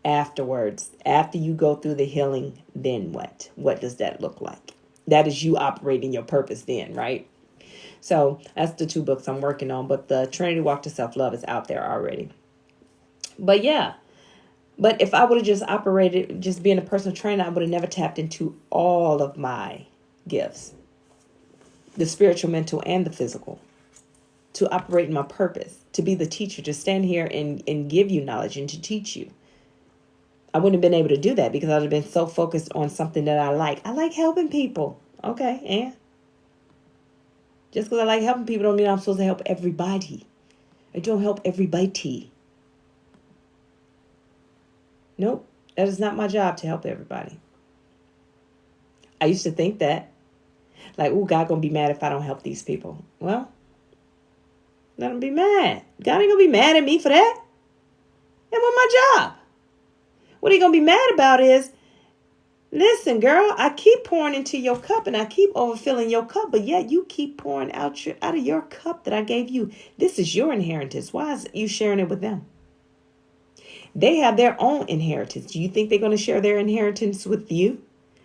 A: afterwards. After you go through the healing, then what? What does that look like? That is you operating your purpose then, right? So that's the 2 books I'm working on. But the Trinity Walk to Self-Love is out there already. But yeah. But if I would have just operated, just being a personal trainer, I would have never tapped into all of my gifts. The spiritual, mental, and the physical. To operate in my purpose. To be the teacher. To stand here and give you knowledge and to teach you. I wouldn't have been able to do that because I would have been so focused on something that I like. I like helping people. Okay, and just because I like helping people don't mean I'm supposed to help everybody. I don't help everybody. Nope, that is not my job to help everybody. I used to think that. Like, oh, God gonna be mad if I don't help these people. Well, let him be mad. God ain't gonna be mad at me for that. That was my job. What he gonna be mad about is, listen, girl, I keep pouring into your cup and I keep overfilling your cup, but yet you keep pouring out of your cup that I gave you. This is your inheritance. Why is you sharing it with them? They have their own inheritance. Do you think they're going to share their inheritance with you?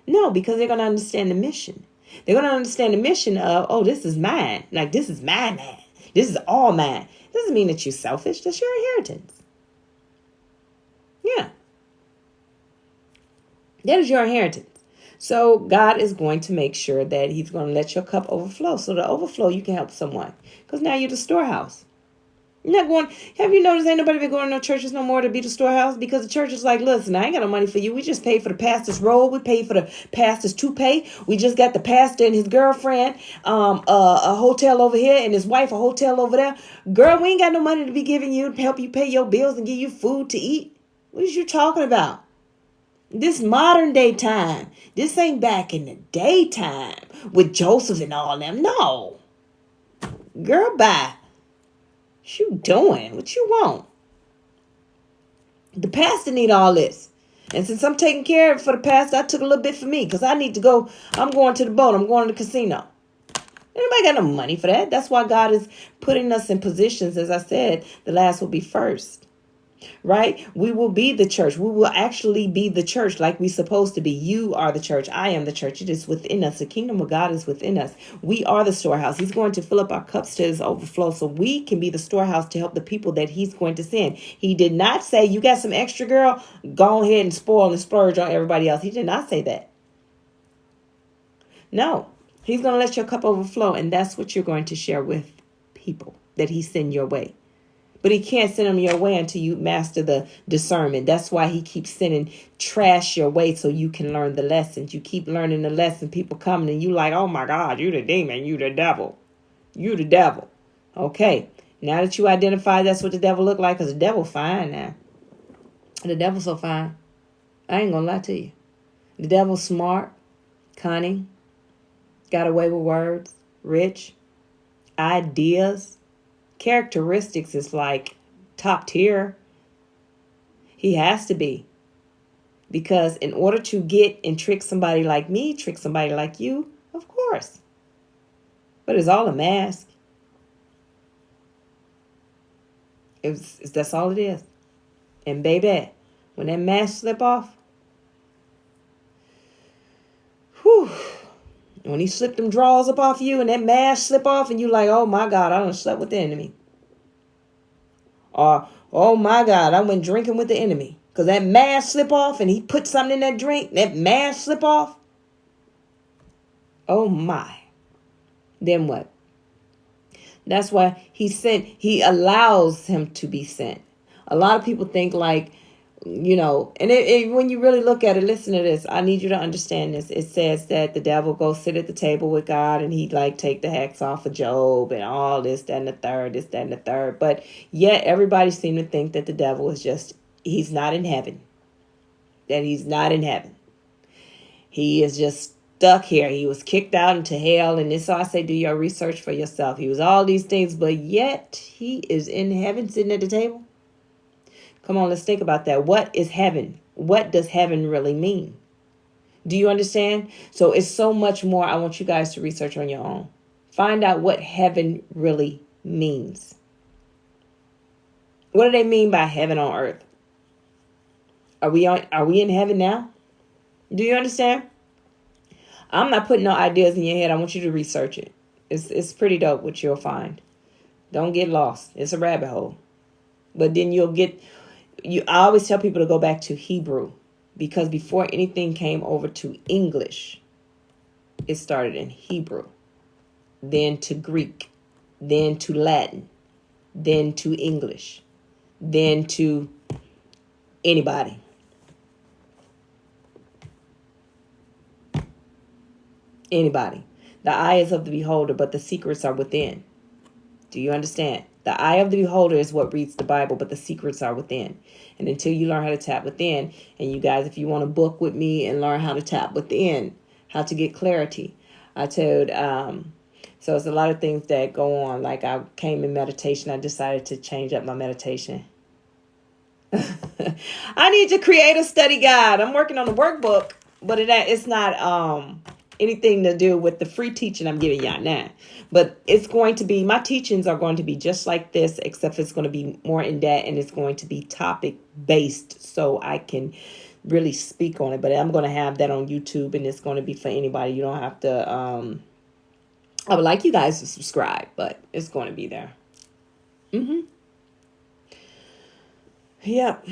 A: No, because they're going to understand the mission. They're going to understand the mission of, oh, this is mine. Like, this is my man. This is all mine. Doesn't mean that you're selfish. That's your inheritance. Yeah. That is your inheritance. So God is going to make sure that he's going to let your cup overflow. So the overflow, you can help someone. Because now you're the storehouse. You're not going, have you noticed ain't nobody been going to no churches no more to be the storehouse? Because the church is like, listen, I ain't got no money for you. We just paid for the pastor's roll. We paid for the pastor's toupee. We just got the pastor and his girlfriend a hotel over here and his wife a hotel over there. Girl, we ain't got no money to be giving you to help you pay your bills and give you food to eat. What is you talking about? This modern day time. This ain't back in the daytime with Joseph and all them. No. Girl, bye. What you doing? What you want? The pastor need all this. And since I'm taking care of it for the pastor, I took a little bit for me because I need to go. I'm going to the boat. I'm going to the casino. Anybody got no money for that? That's why God is putting us in positions. As I said, the last will be first. Right? We will be the church. We will actually be the church like we're supposed to be. You are the church. I am the church. It is within us. The kingdom of God is within us. We are the storehouse. He's going to fill up our cups to his overflow so we can be the storehouse to help the people that he's going to send. He did not say, you got some extra, girl, go ahead and spoil and splurge on everybody else. He did not say that. No, he's going to let your cup overflow. And that's what you're going to share with people that he send your way. But he can't send them your way until you master the discernment. That's why he keeps sending trash your way so you can learn the lessons. You keep learning the lesson. People coming and you like, oh my God, you the demon. You the devil. You the devil. Okay. Now that you identify that's what the devil look like, because the devil fine now. The devil's so fine. I ain't going to lie to you. The devil's smart, cunning, got away with words, rich, ideas. Characteristics is like top tier. He has to be. Because in order to get and trick somebody like me, trick somebody like you, of course. But it's all a mask. That's all it is. And baby, when that mask slip off, whew, when he slipped them drawers up off you and that mask slip off and you like, oh my God, I done slept with the enemy. Or Oh my God, I went drinking with the enemy. Because that mask slip off and he put something in that drink, that mask slip off. Oh my. Then what? That's why he allows him to be sent. A lot of people think like, and when you really look at it, listen to this. I need you to understand this. It says that the devil goes sit at the table with God and he'd like take the hacks off of Job and all this, that, and the third, this, that, and the third. But yet everybody seems to think that the devil is he's not in heaven. That he's not in heaven. He is just stuck here. He was kicked out into hell. And this, so I say, do your research for yourself. He was all these things, but yet he is in heaven sitting at the table. Come on, let's think about that. What is heaven? What does heaven really mean? Do you understand? So it's so much more. I want you guys to research on your own. Find out what heaven really means. What do they mean by heaven on earth? Are we in heaven now? Do you understand? I'm not putting no ideas in your head. I want you to research it. It's pretty dope what you'll find. Don't get lost. It's a rabbit hole. But then I always tell people to go back to Hebrew, because before anything came over to English, it started in Hebrew, then to Greek, then to Latin, then to English, then to anybody. Anybody. The eye is of the beholder, but the secrets are within. Do you understand? The eye of the beholder is what reads the Bible, but the secrets are within. And until you learn how to tap within, and you guys, if you want to book with me and learn how to tap within, how to get clarity, I told, so it's a lot of things that go on. Like I came in meditation, I decided to change up my meditation. I need to create a study guide. I'm working on the workbook, but it's not anything to do with the free teaching I'm giving y'all now. But it's going to be, my teachings are going to be just like this, except it's going to be more in depth and it's going to be topic based so I can really speak on it. But I'm going to have that on YouTube, and it's going to be for anybody. You don't have to, I would like you guys to subscribe, but it's going to be there. Yep.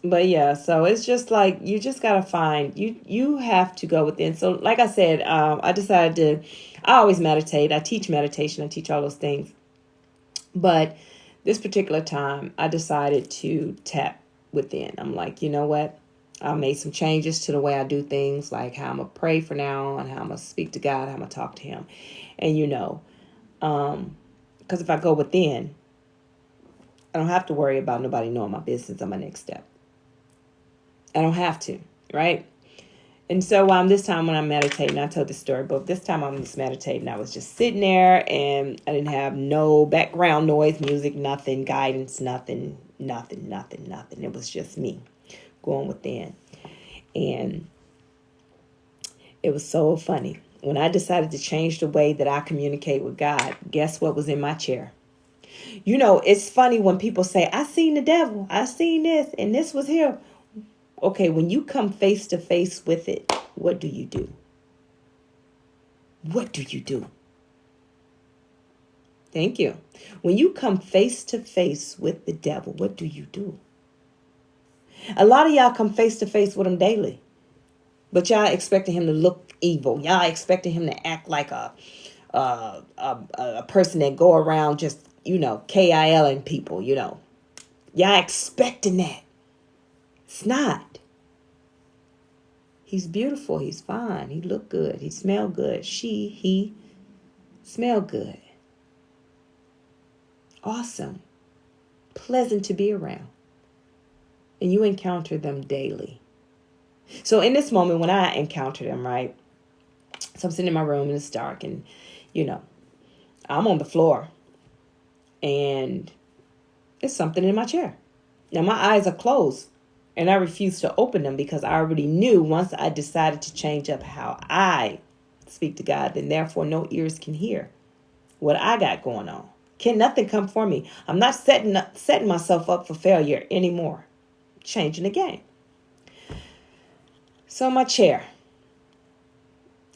A: But yeah, so it's just like, you just got to find, you have to go within. So like I said, I decided I always meditate. I teach meditation. I teach all those things. But this particular time, I decided to tap within. I'm like, you know what? I made some changes to the way I do things, like how I'm going to pray for now and how I'm going to speak to God, how I'm going to talk to him. And because if I go within, I don't have to worry about nobody knowing my business on my next step. I don't have to, right? And so this time when I'm meditating, I told the story, but this time I'm just meditating. I was just sitting there and I didn't have no background noise, music, nothing, guidance, nothing. It was just me going within. And it was so funny. When I decided to change the way that I communicate with God, guess what was in my chair? It's funny when people say, I seen the devil, I seen this, and this was here. Okay, when you come face to face with it, what do you do? What do you do? Thank you. When you come face to face with the devil, what do you do? A lot of y'all come face to face with him daily, but y'all expecting him to look evil. Y'all expecting him to act like a person that go around just, KILing people, Y'all expecting that. It's not. He's beautiful. He's fine. He look good. He smell good. He smell good. Awesome. Pleasant to be around. And you encounter them daily. So in this moment when I encounter them, right? So I'm sitting in my room and it's dark and, I'm on the floor and it's something in my chair. Now my eyes are closed. And I refused to open them because I already knew once I decided to change up how I speak to God, then therefore no ears can hear what I got going on. Can nothing come for me? I'm not setting myself up for failure anymore. Changing the game. So my chair,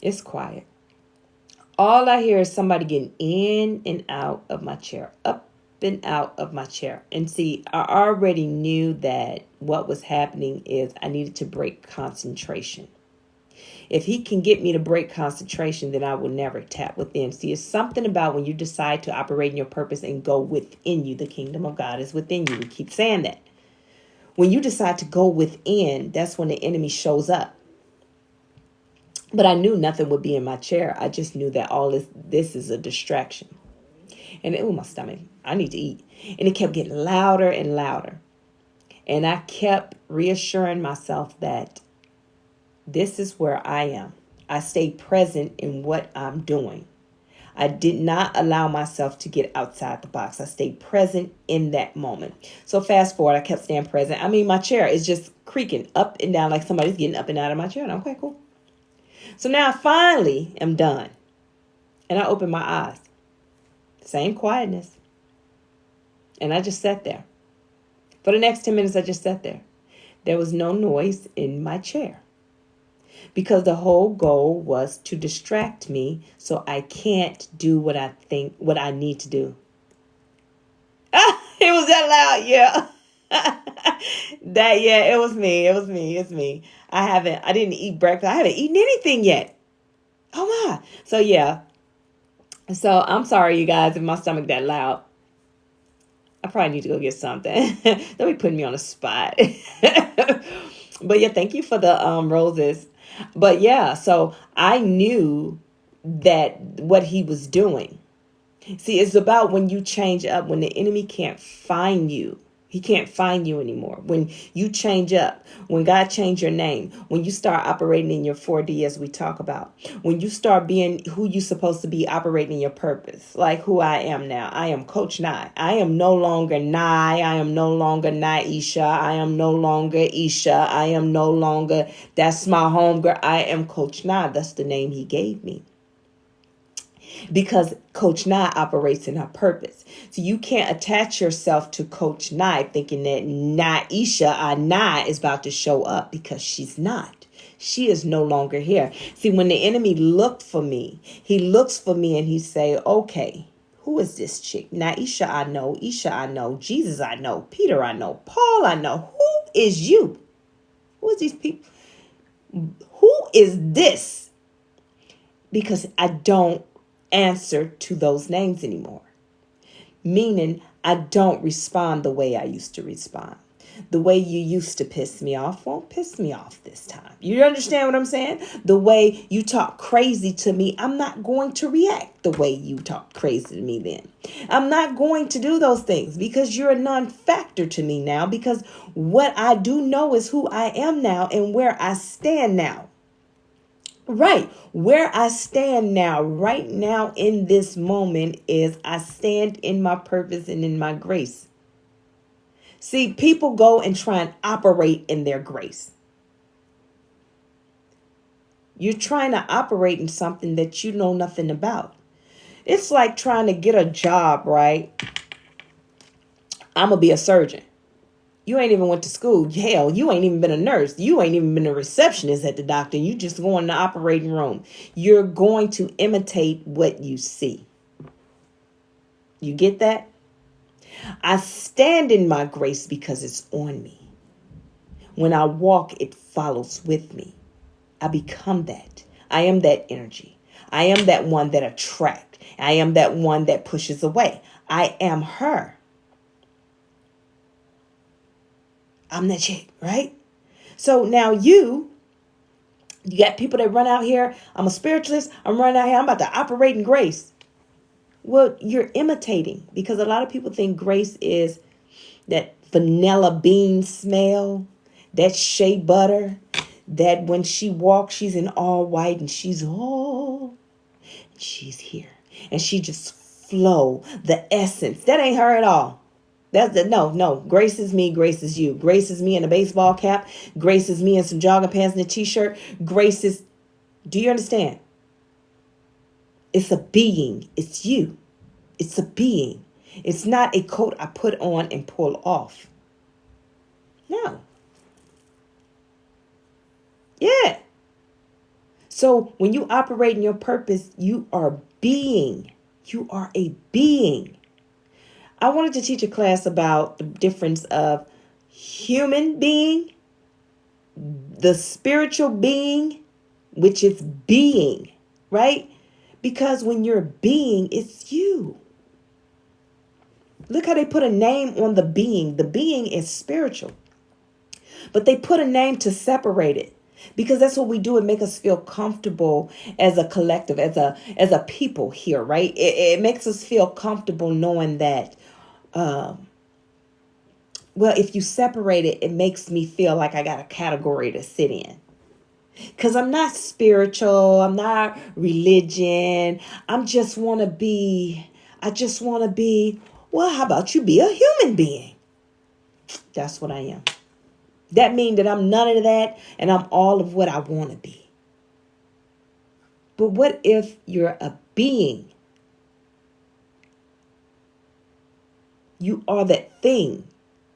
A: it's quiet. All I hear is somebody getting in and out of my chair, up and out of my chair. And see, I already knew that what was happening is I needed to break concentration. If he can get me to break concentration, then I will never tap within. See, it's something about when you decide to operate in your purpose and go within you. The kingdom of God is within you. We keep saying that. When you decide to go within, that's when the enemy shows up. But I knew nothing would be in my chair. I just knew that all this is a distraction. And my stomach, I need to eat. And it kept getting louder and louder. And I kept reassuring myself that this is where I am. I stayed present in what I'm doing. I did not allow myself to get outside the box. I stayed present in that moment. So fast forward, I kept staying present. I mean, my chair is just creaking up and down like somebody's getting up and out of my chair. And I'm okay, cool. So now I finally am done. And I opened my eyes. Same quietness. And I just sat there. For the next 10 minutes, I just sat there. There was no noise in my chair. Because the whole goal was to distract me so I can't do what I need to do. It was that loud, yeah. It was me. It's me. I didn't eat breakfast. I haven't eaten anything yet. Oh my. So yeah. So I'm sorry, you guys, if my stomach that loud. I probably need to go get something. Don't be putting me on the spot. But yeah, thank you for the roses. But yeah, so I knew that what he was doing. See, it's about when you change up, when the enemy can't find you. He can't find you anymore. When you change up, when God changed your name, when you start operating in your 4D as we talk about, when you start being who you're supposed to be, operating your purpose, like who I am now. I am Coach Nye. I am no longer Nye. I am no longer Naisha. I am no longer Isha. I am no longer, that's my homegirl. I am Coach Nye. That's the name he gave me. Because Coach Nye operates in her purpose. So you can't attach yourself to Coach Nye thinking that Naisha or Nye is about to show up, because she's not. She is no longer here. See, when the enemy looked for me, he looks for me and he say, okay, who is this chick? Naisha I know, Isha I know, Jesus I know, Peter I know, Paul I know. Who is you? Who is these people? Who is this? Because I don't answer to those names anymore. Meaning I don't respond the way I used to respond. The way you used to piss me off won't piss me off this time. You understand what I'm saying? The way you talk crazy to me, I'm not going to react the way you talk crazy to me then. I'm not going to do those things because you're a non-factor to me now, because what I do know is who I am now and where I stand now. Right. Where I stand now, right now in this moment, is I stand in my purpose and in my grace. See, people go and try and operate in their grace. You're trying to operate in something that you know nothing about. It's like trying to get a job, right? I'm going to be a surgeon. You ain't even went to school. Hell, you ain't even been a nurse. You ain't even been a receptionist at the doctor. You just go in the operating room. You're going to imitate what you see. You get that? I stand in my grace because it's on me. When I walk, it follows with me. I become that. I am that energy. I am that one that attracts. I am that one that pushes away. I am her. I'm that chick, right? So now you got people that run out here. I'm a spiritualist. I'm running out here. I'm about to operate in grace. Well, you're imitating, because a lot of people think grace is that vanilla bean smell, that shea butter, that when she walks, she's in all white and she's here. And she just flow the essence. That ain't her at all. No. Grace is me. Grace is you. Grace is me in a baseball cap. Grace is me in some jogging pants and a t-shirt. Grace is, do you understand? It's a being. It's you. It's a being. It's not a coat I put on and pull off. No. Yeah. So when you operate in your purpose, you are being. You are a being. I wanted to teach a class about the difference of human being, the spiritual being, which is being, right? Because when you're being, it's you. Look how they put a name on the being. The being is spiritual, but they put a name to separate it because that's what we do. It makes us feel comfortable as a collective, as a people here, right? It makes us feel comfortable knowing that, well, if you separate it, it makes me feel like I got a category to sit in. Because I'm not spiritual, I'm not religion. I just want to be, well, how about you be a human being? That's what I am. That means that I'm none of that and I'm all of what I want to be. But what if you're a being? You are that thing.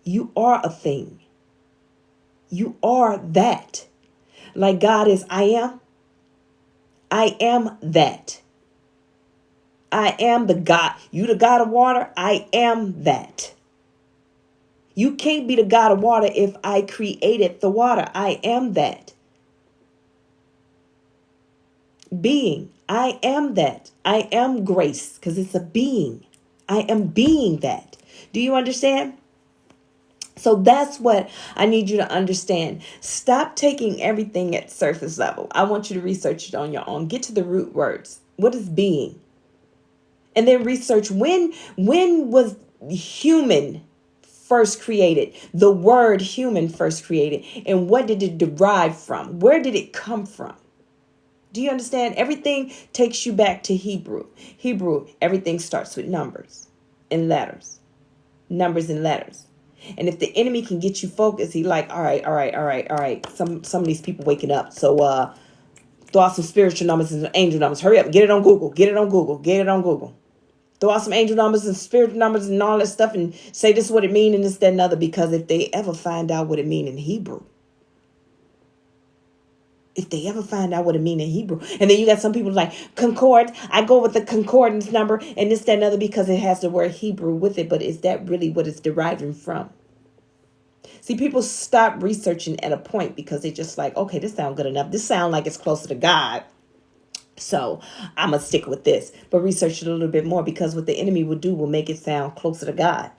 A: You are a thing. You are that. Like God is, I am. I am that. I am the God. You the God of water. I am that. You can't be the God of water if I created the water. I am that. Being. I am that. I am grace because it's a being. I am being that. Do you understand? So that's what I need you to understand. Stop taking everything at surface level. I want you to research it on your own. Get to the root words. What is being? And then research when was human first created? The word human first created. And what did it derive from? Where did it come from? Do you understand? Everything takes you back to Hebrew. Hebrew, everything starts with numbers and letters. Numbers and letters. And if the enemy can get you focused, he like, all right. Some of these people waking up. So throw out some spiritual numbers and some angel numbers. Hurry up. Get it on Google. Throw out some angel numbers and spiritual numbers and all that stuff and say this is what it means and this, that, and other. Because if they ever find out what it means in Hebrew, and then you got some people like concord, I go with the concordance number and this, that, and other because it has the word Hebrew with it. But is that really what it's deriving from? See, people stop researching at a point because they just like, okay, this sounds good enough. This sounds like it's closer to God. So I'm going to stick with this. But research it a little bit more because what the enemy will do will make it sound closer to God.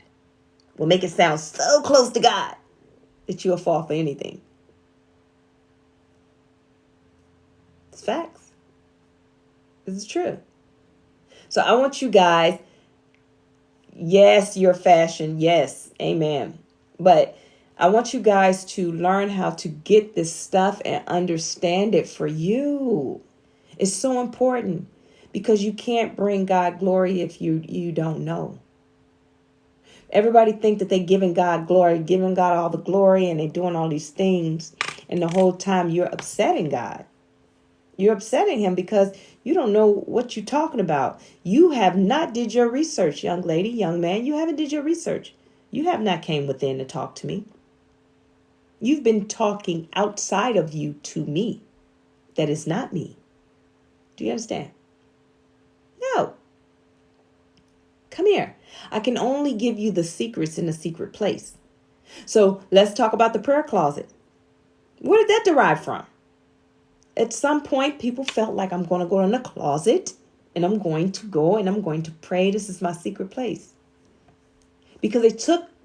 A: Will make it sound so close to God that you'll fall for anything. It's facts. This is true. So I want you guys, yes, your fashion. Yes, amen. But I want you guys to learn how to get this stuff and understand it for you. It's so important because you can't bring God glory if you don't know. Everybody think that they're giving God glory, giving God all the glory, and they're doing all these things. And the whole time you're upsetting God. You're upsetting him because you don't know what you're talking about. You have not did your research, young lady, young man. You haven't did your research. You have not came within to talk to me. You've been talking outside of you to me. That is not me. Do you understand? No. Come here. I can only give you the secrets in a secret place. So let's talk about the prayer closet. Where did that derive from? At some point, people felt like I'm going to go in the closet and I'm going to go and I'm going to pray. This is my secret place. Because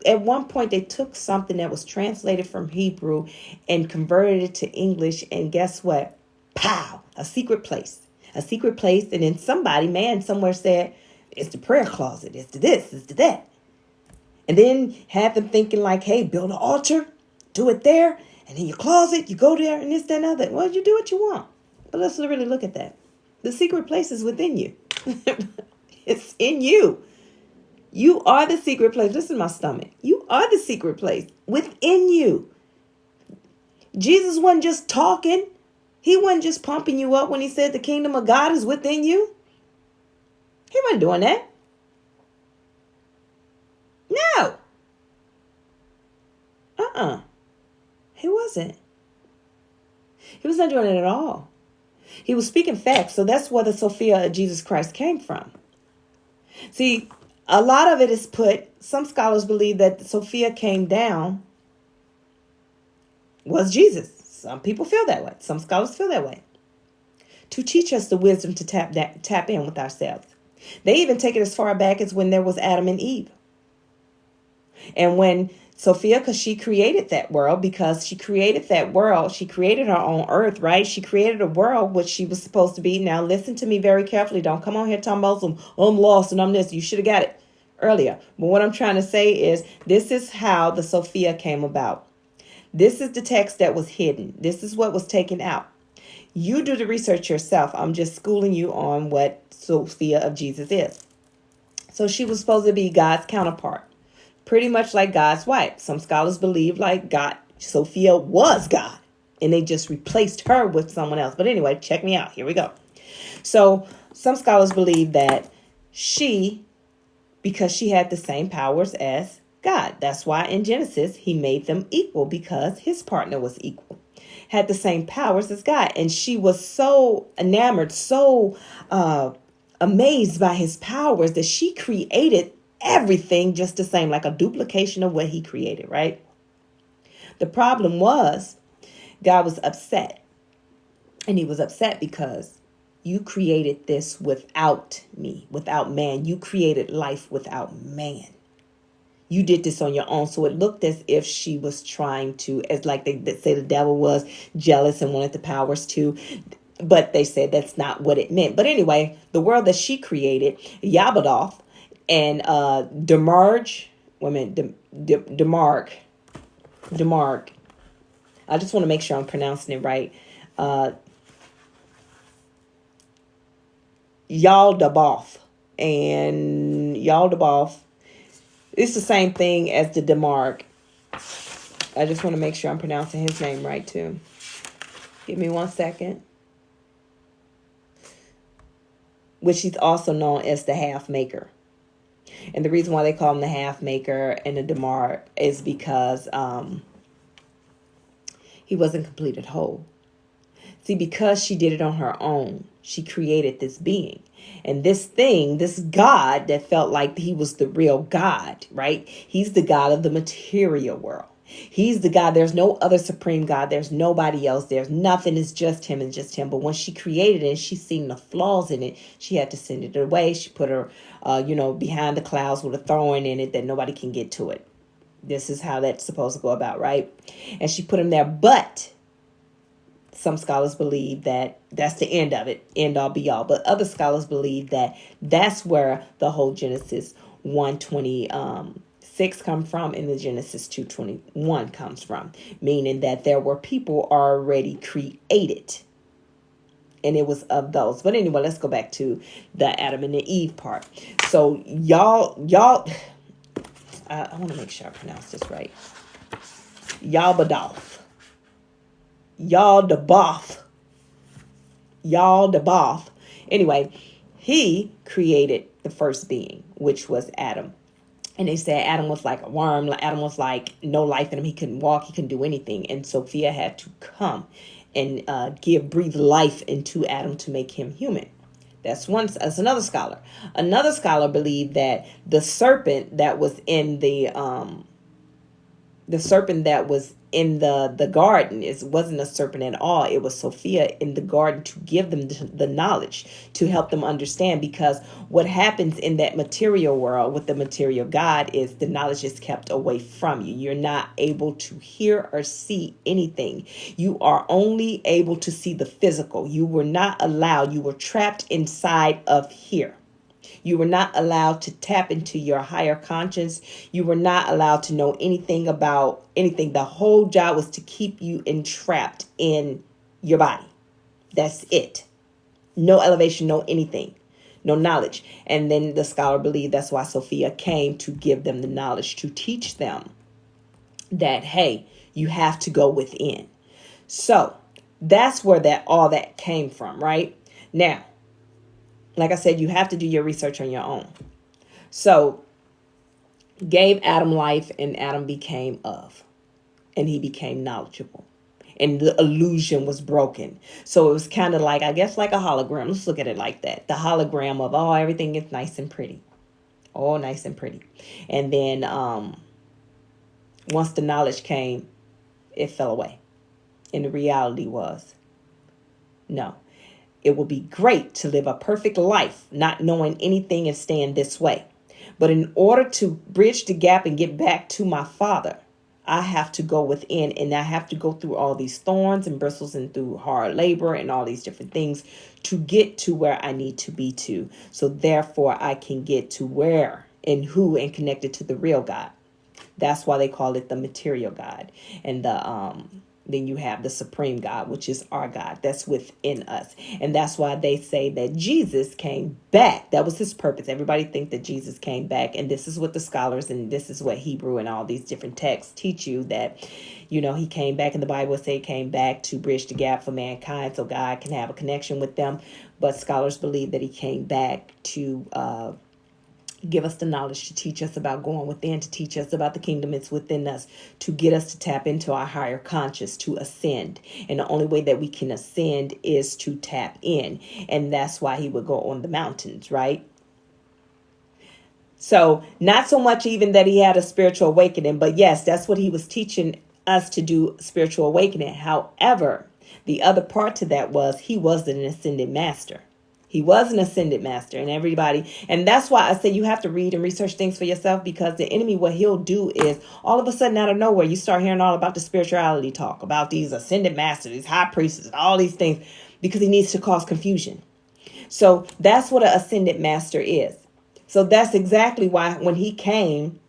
A: at one point, they took something that was translated from Hebrew and converted it to English. And guess what? Pow! A secret place. A secret place. And then somewhere said, it's the prayer closet. It's to this. It's to that. And then had them thinking like, hey, build an altar. Do it there. And in your closet, you go there and this, that, and other. Well, you do what you want. But let's really look at that. The secret place is within you. It's in you. You are the secret place. Listen to my stomach. You are the secret place within you. Jesus wasn't just talking. He wasn't just pumping you up when he said the kingdom of God is within you. He wasn't doing that. No. He wasn't. He was not doing it at all. He was speaking facts. So that's where the Sophia of Jesus Christ came from. See, a lot of it is some scholars believe that Sophia came down was Jesus. Some people feel that way. Some scholars feel that way. To teach us the wisdom to tap in with ourselves. They even take it as far back as when there was Adam and Eve. And when Sophia, because she created that world, she created her own earth, right? She created a world which she was supposed to be. Now, listen to me very carefully. Don't come on here talking about I'm lost and I'm this. You should have got it earlier. But what I'm trying to say is this is how the Sophia came about. This is the text that was hidden. This is what was taken out. You do the research yourself. I'm just schooling you on what Sophia of Jesus is. So she was supposed to be God's counterpart. Pretty much like God's wife. Some scholars believe like Sophia was God. And they just replaced her with someone else. But anyway, check me out. Here we go. So some scholars believe that because she had the same powers as God. That's why in Genesis, he made them equal because his partner was equal. Had the same powers as God. And she was so enamored, so amazed by his powers that she created everything just the same, like a duplication of what he created, right? The problem was God was upset. And he was upset because you created this without me, without man. You created life without man. You did this on your own. So it looked as if she was trying to, as like they say the devil was jealous and wanted the powers too. But they said that's not what it meant. But anyway, the world that she created, Yabadoth and Demark. I just want to make sure I'm pronouncing it right. Yaldabaoth and Yaldabaoth. It's the same thing as the Demark. I just want to make sure I'm pronouncing his name right too. Give me 1 second. Which is also known as the half maker. And the reason why they call him the half maker and the Demark is because he wasn't completed whole. See, because she did it on her own, she created this being. And this thing, this God that felt like he was the real God, right? He's the God of the material world. He's the God. There's no other supreme God. There's nobody else. There's nothing. It's just him and just him. But when she created it, she seen the flaws in it. She had to send it away. She put her, behind the clouds with a thorn in it that nobody can get to it. This is how that's supposed to go about, right? And she put him there. But some scholars believe that that's the end of it, end all be all. But other scholars believe that that's where the whole Genesis 1:26 come from and the Genesis 2:21 comes from, meaning that there were people already created. And it was of those. But anyway, let's go back to the Adam and the Eve part. So y'all, I want to make sure I pronounce this right. Yaldabaoth. Anyway, he created the first being, which was Adam. And they said Adam was like a worm. Adam was like no life in him. He couldn't walk. He couldn't do anything. And Sophia had to come and breathe life into Adam to make him human. That's another scholar. Another scholar believed that the serpent that was in the garden wasn't a serpent at all. It was Sophia in the garden to give them the knowledge, to help them understand. Because what happens in that material world with the material God is the knowledge is kept away from you. You're not able to hear or see anything. You are only able to see the physical. You were not allowed. You were trapped inside of here. You were not allowed to tap into your higher conscience. You were not allowed to know anything about anything. The whole job was to keep you entrapped in your body. That's it. No elevation, no anything, no knowledge. And then the scholar believed that's why Sophia came to give them the knowledge, to teach them that, hey, you have to go within. So that's where all that came from, right? Now, like I said, you have to do your research on your own. So, gave Adam life and Adam became of. And he became knowledgeable. and the illusion was broken. So it was kind of like, I guess, like a hologram. Let's look at it like that. The hologram of, oh, everything is nice and pretty. All nice and pretty. And then once the knowledge came, it fell away. And the reality was, no. It will be great to live a perfect life, not knowing anything and staying this way. But in order to bridge the gap and get back to my Father, I have to go within, and I have to go through all these thorns and bristles and through hard labor and all these different things to get to where I need to be to. So therefore I can get to where and who and connected to the real God. That's why they call it the material God. And then you have the supreme God, which is our God that's within us. And that's why they say that Jesus came back. That was his purpose. Everybody think that Jesus came back. And this is what the scholars, and this is what Hebrew and all these different texts teach you, that, you know, he came back, and the Bible say he came back to bridge the gap for mankind so God can have a connection with them. But scholars believe that he came back to give us the knowledge, to teach us about going within, to teach us about the kingdom that's within us, to get us to tap into our higher conscious, to ascend. And the only way that we can ascend is to tap in. And that's why he would go on the mountains, right? So not so much even that he had a spiritual awakening, but yes, that's what he was teaching us, to do spiritual awakening. However, the other part to that was he was an ascended master. He was an ascended master, and everybody. And that's why I say you have to read and research things for yourself, because the enemy, what he'll do is all of a sudden out of nowhere, you start hearing all about the spirituality talk, about these ascended masters, these high priests, all these things, because he needs to cause confusion. So that's what an ascended master is. So that's exactly why when he came,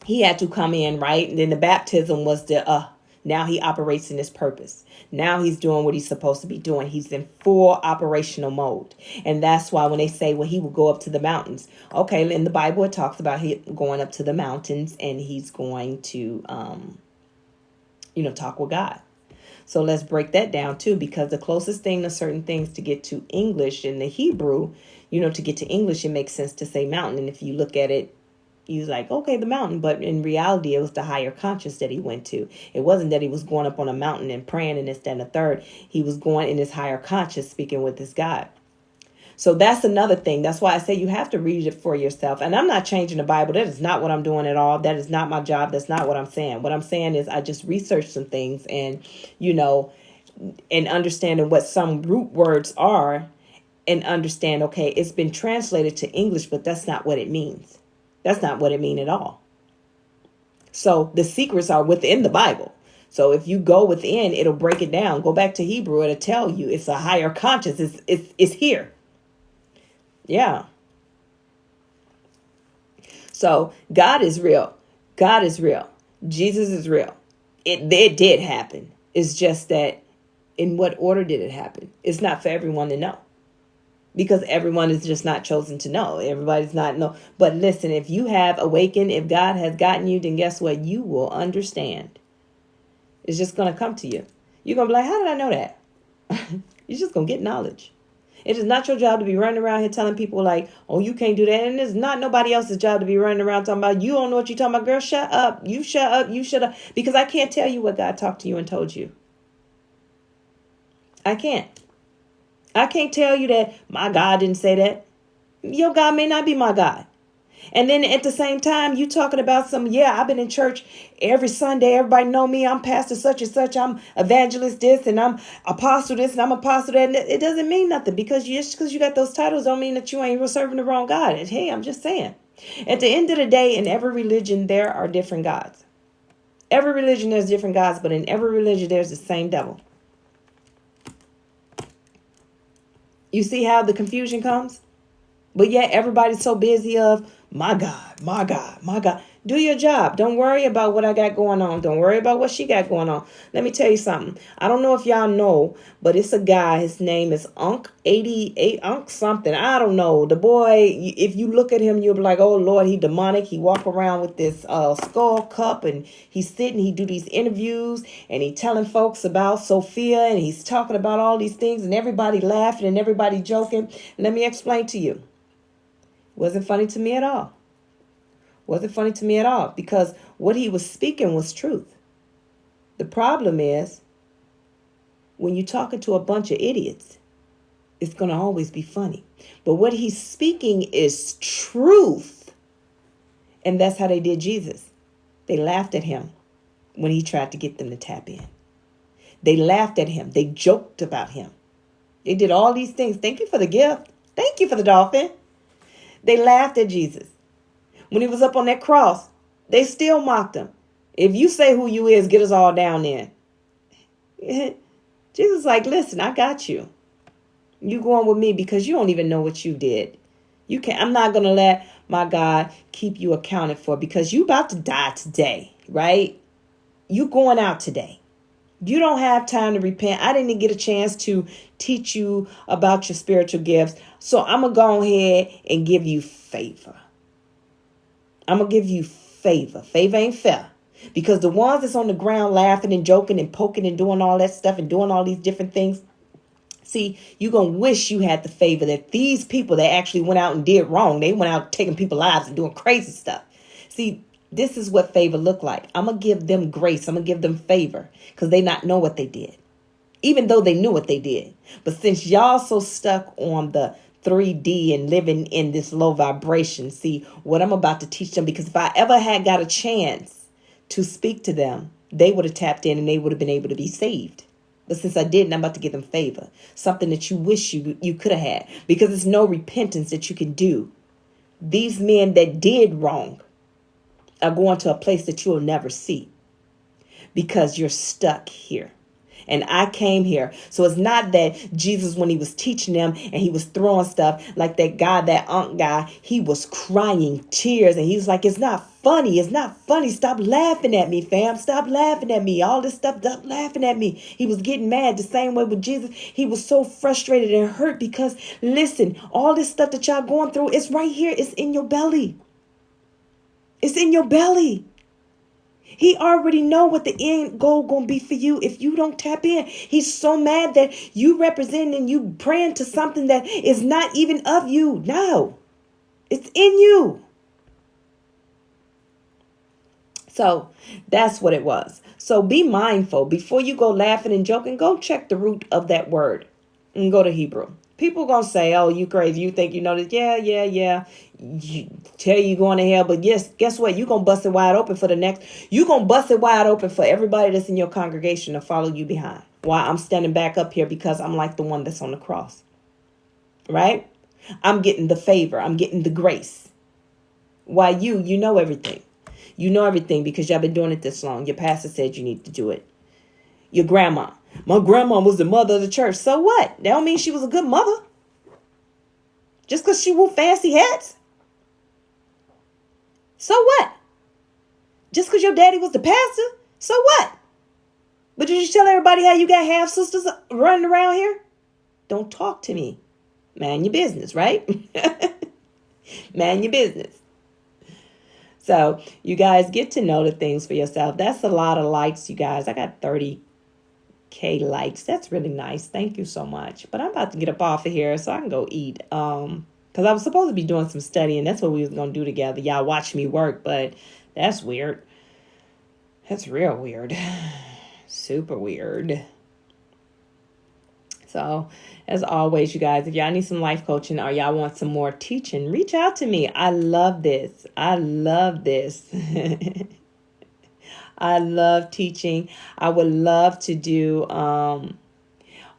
A: he had to come in, right? And then the baptism was the, now he operates in his purpose. Now he's doing what he's supposed to be doing. He's in full operational mode. And that's why when they say, well, he will go up to the mountains. Okay, in the Bible, it talks about he going up to the mountains, and he's going to, talk with God. So let's break that down too, because the closest thing to certain things to get to English in the Hebrew, to get to English, it makes sense to say mountain. And if you look at it, he's like, okay, the mountain. But in reality, it was the higher conscious that he went to. It wasn't that he was going up on a mountain and praying and this, that, and the third. He was going in his higher conscious, speaking with his God. So that's another thing. That's why I say you have to read it for yourself. And I'm not changing the Bible. That is not what I'm doing at all. That is not my job. That's not what I'm saying. What I'm saying is I just researched some things and, and understanding what some root words are, and understand, okay, it's been translated to English, but that's not what it means. That's not what it means at all. So the secrets are within the Bible. So if you go within, it'll break it down. Go back to Hebrew, it'll tell you it's a higher conscious. It's here. Yeah. So God is real. God is real. Jesus is real. It did happen. It's just that in what order did it happen? It's not for everyone to know. Because everyone is just not chosen to know. Everybody's not know. But listen, if you have awakened, if God has gotten you, then guess what? You will understand. It's just going to come to you. You're going to be like, how did I know that? You're just going to get knowledge. It is not your job to be running around here telling people like, oh, you can't do that. And it's not nobody else's job to be running around talking about, you don't know what you're talking about. Girl, shut up. You shut up. You shut up. Because I can't tell you what God talked to you and told you. I can't. I can't tell you that my God didn't say that. Your God may not be my God. And then at the same time, you talking about I've been in church every Sunday. Everybody know me. I'm pastor such and such. I'm evangelist this and I'm apostle this and I'm apostle that. And it doesn't mean nothing, because you got those titles don't mean that you ain't serving the wrong God. And hey, I'm just saying. At the end of the day, in every religion, there are different gods. Every religion, there's different gods, but in every religion, there's the same devil. You see how the confusion comes? But yet everybody's so busy of, my God, my God, my God. Do your job. Don't worry about what I got going on. Don't worry about what she got going on. Let me tell you something. I don't know if y'all know, but it's a guy. His name is Unk 88, Unk something. I don't know. The boy, if you look at him, you'll be like, oh, Lord, he demonic. He walk around with this skull cup, and he's sitting. He do these interviews, and he telling folks about Sophia, and he's talking about all these things, and everybody laughing and everybody joking. Let me explain to you. Wasn't funny to me at all. Wasn't funny to me at all, because what he was speaking was truth. The problem is when you're talking to a bunch of idiots, it's going to always be funny. But what he's speaking is truth. And that's how they did Jesus. They laughed at him when he tried to get them to tap in. They laughed at him. They joked about him. They did all these things. Thank you for the gift. Thank you for the dolphin. They laughed at Jesus. When he was up on that cross, they still mocked him. If you say who you is, get us all down there. Jesus like, listen, I got you. You going with me because you don't even know what you did. You can't. I'm not going to let my God keep you accounted for because you about to die today, right? You going out today. You don't have time to repent. I didn't get a chance to teach you about your spiritual gifts. So I'm going to go ahead and give you favor. I'm going to give you favor. Favor ain't fair. Because the ones that's on the ground laughing and joking and poking and doing all that stuff and doing all these different things. See, you're going to wish you had the favor that these people that actually went out and did wrong. They went out taking people's lives and doing crazy stuff. See, this is what favor look like. I'm going to give them grace. I'm going to give them favor because they not know what they did, even though they knew what they did. But since y'all so stuck on the 3D and living in this low vibration, see what I'm about to teach them, because if I ever had got a chance to speak to them, they would have tapped in and they would have been able to be saved. But since I didn't, I'm about to give them favor, something that you wish you could have had, because there's no repentance that you can do. These men that did wrong are going to a place that you'll never see because you're stuck here. And I came here. So it's not that Jesus, when he was teaching them and he was throwing stuff like that guy, that guy, he was crying tears. And he was like, it's not funny. It's not funny. Stop laughing at me, fam. Stop laughing at me. All this stuff, stop laughing at me. He was getting mad the same way with Jesus. He was so frustrated and hurt because, listen, all this stuff that y'all going through, it's right here. It's in your belly. It's in your belly. He already know what the end goal gonna be for you if you don't tap in. He's so mad that you representing and you praying to something that is not even of you. No, it's in you. So that's what it was. So be mindful before you go laughing and joking. Go check the root of that word and go to Hebrew. People gonna say, "Oh, you crazy? You think you know this?" Yeah. You tell you going to hell, but yes, guess what? You gonna bust it wide open for the next. You gonna bust it wide open for everybody that's in your congregation to follow you behind. Why I'm standing back up here because I'm like the one that's on the cross, right? I'm getting the favor. I'm getting the grace. Why you know everything. You know everything because y'all been doing it this long. Your pastor said you need to do it. Your grandma. My grandma was the mother of the church. So what? That don't mean she was a good mother. Just because she wore fancy hats. So what? Just because your daddy was the pastor. So what? But did you tell everybody how you got half sisters running around here? Don't talk to me. Man your business, right? Man your business. So you guys get to know the things for yourself. That's a lot of likes, you guys. I got 30K likes. That's really nice. Thank you so much. But I'm about to get up off of here so I can go eat. Because I was supposed to be doing some studying. That's what we was going to do together. Y'all watch me work, but that's weird. That's real weird. Super weird. So, as always, you guys, if y'all need some life coaching or y'all want some more teaching, reach out to me. I love this. I love this. I love teaching. I would love to do...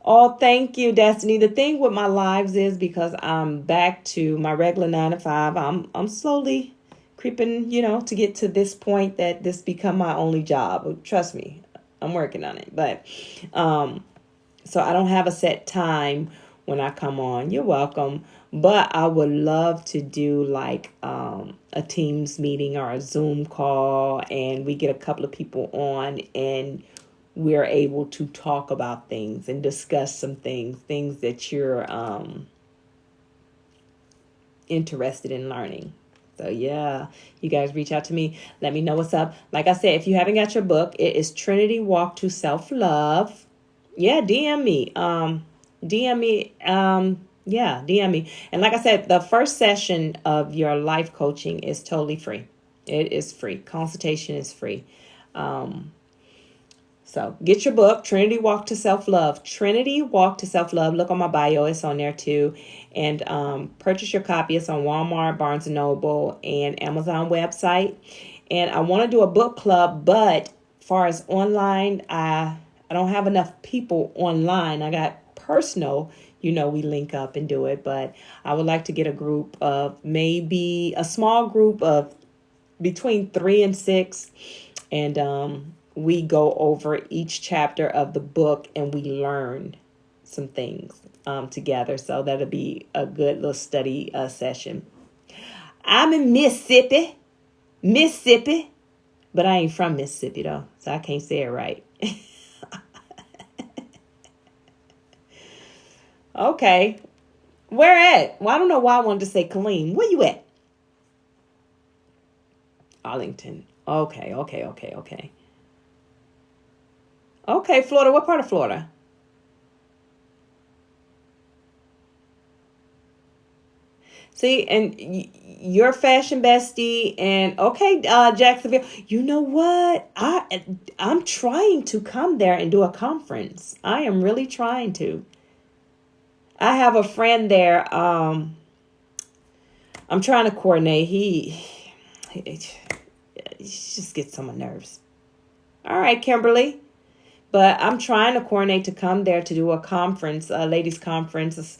A: Oh, thank you, Destiny. The thing with my lives is because I'm back to my regular 9 to 5. I'm slowly creeping, to get to this point that this become my only job. Trust me, I'm working on it. But so I don't have a set time when I come on. You're welcome. But I would love to do like a Teams meeting or a Zoom call, and we get a couple of people on and we're able to talk about things and discuss some things that you're interested in learning. So yeah, you guys reach out to me. Let me know what's up. Like I said, if you haven't got your book, it is Trinity Walk to Self-Love. Yeah, DM me. DM me. Yeah, DM me. And like I said, the first session of your life coaching is totally free. It is free. Consultation is free. So get your book, Trinity Walk to Self-Love. Trinity Walk to Self-Love. Look on my bio. It's on there too. And purchase your copy. It's on Walmart, Barnes & Noble, and Amazon website. And I want to do a book club, but far as online, I don't have enough people online. I got personal, we link up and do it. But I would like to get a group of maybe a small group of between 3 and 6. And we go over each chapter of the book and we learn some things together. So that'll be a good little study session. I'm in Mississippi, but I ain't from Mississippi though, so I can't say it right. Okay. Where at? Well, I don't know why I wanted to say Killeen. Where you at? Arlington. Okay. Okay, Florida. What part of Florida? See, and your fashion bestie, and okay, Jacksonville. You know what? I'm trying to come there and do a conference. I am really trying to. I have a friend there. I'm trying to coordinate. He just gets on my nerves. All right, Kimberly. But I'm trying to coordinate to come there to do a conference, a ladies' conference,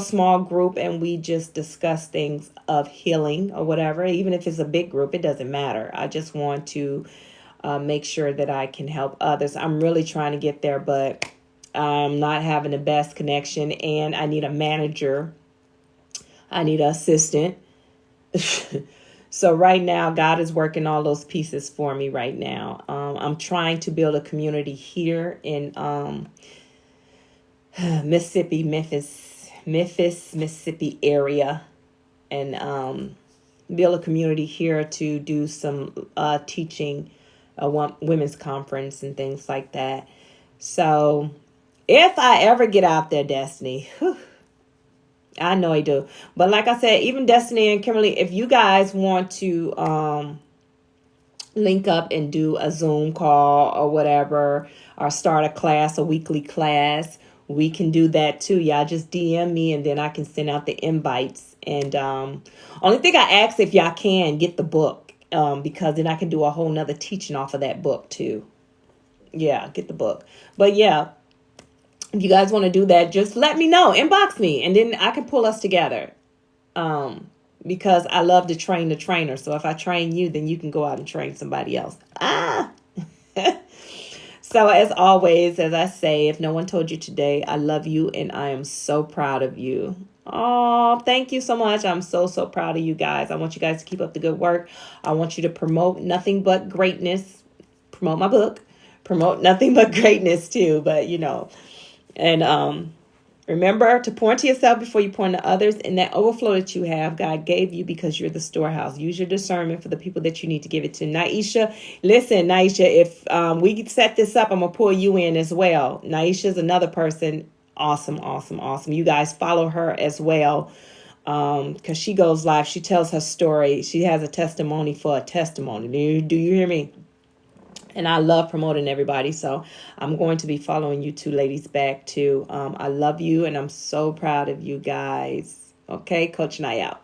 A: small group, and we just discuss things of healing or whatever. Even if it's a big group, it doesn't matter. I just want to make sure that I can help others. I'm really trying to get there, but I'm not having the best connection, and I need a manager. I need an assistant. So right now, God is working all those pieces for me right now. I'm trying to build a community here in Mississippi, Memphis, Mississippi area, and build a community here to do some teaching, women's conference and things like that. So if I ever get out there, Destiny, I know I do. But like I said, even Destiny and Kimberly, if you guys want to link up and do a Zoom call or whatever, or start a class, a weekly class, we can do that too. Y'all just DM me and then I can send out the invites. And only thing I ask, if y'all can get the book, because then I can do a whole nother teaching off of that book too. Yeah, get the book. But yeah, if you guys want to do that, just let me know. Inbox me, and then I can pull us together. Because I love to train the trainer. So if I train you, then you can go out and train somebody else. So as always, as I say, if no one told you today, I love you and I am so proud of you. Oh, thank you so much. I'm so proud of you guys. I want you guys to keep up the good work. I want you to promote nothing but greatness. Promote my book. Promote nothing but greatness too. But and remember to pour into yourself before you pour into others. And that overflow that you have, God gave you because you're the storehouse. Use your discernment for the people that you need to give it to. Naisha, listen, Naisha, if we set this up, I'm going to pull you in as well. Naisha's another person. Awesome. You guys follow her as well, because she goes live. She tells her story. She has a testimony for a testimony. Do you hear me? And I love promoting everybody. So I'm going to be following you two ladies back too. I love you and I'm so proud of you guys. Okay, Coach Nye out.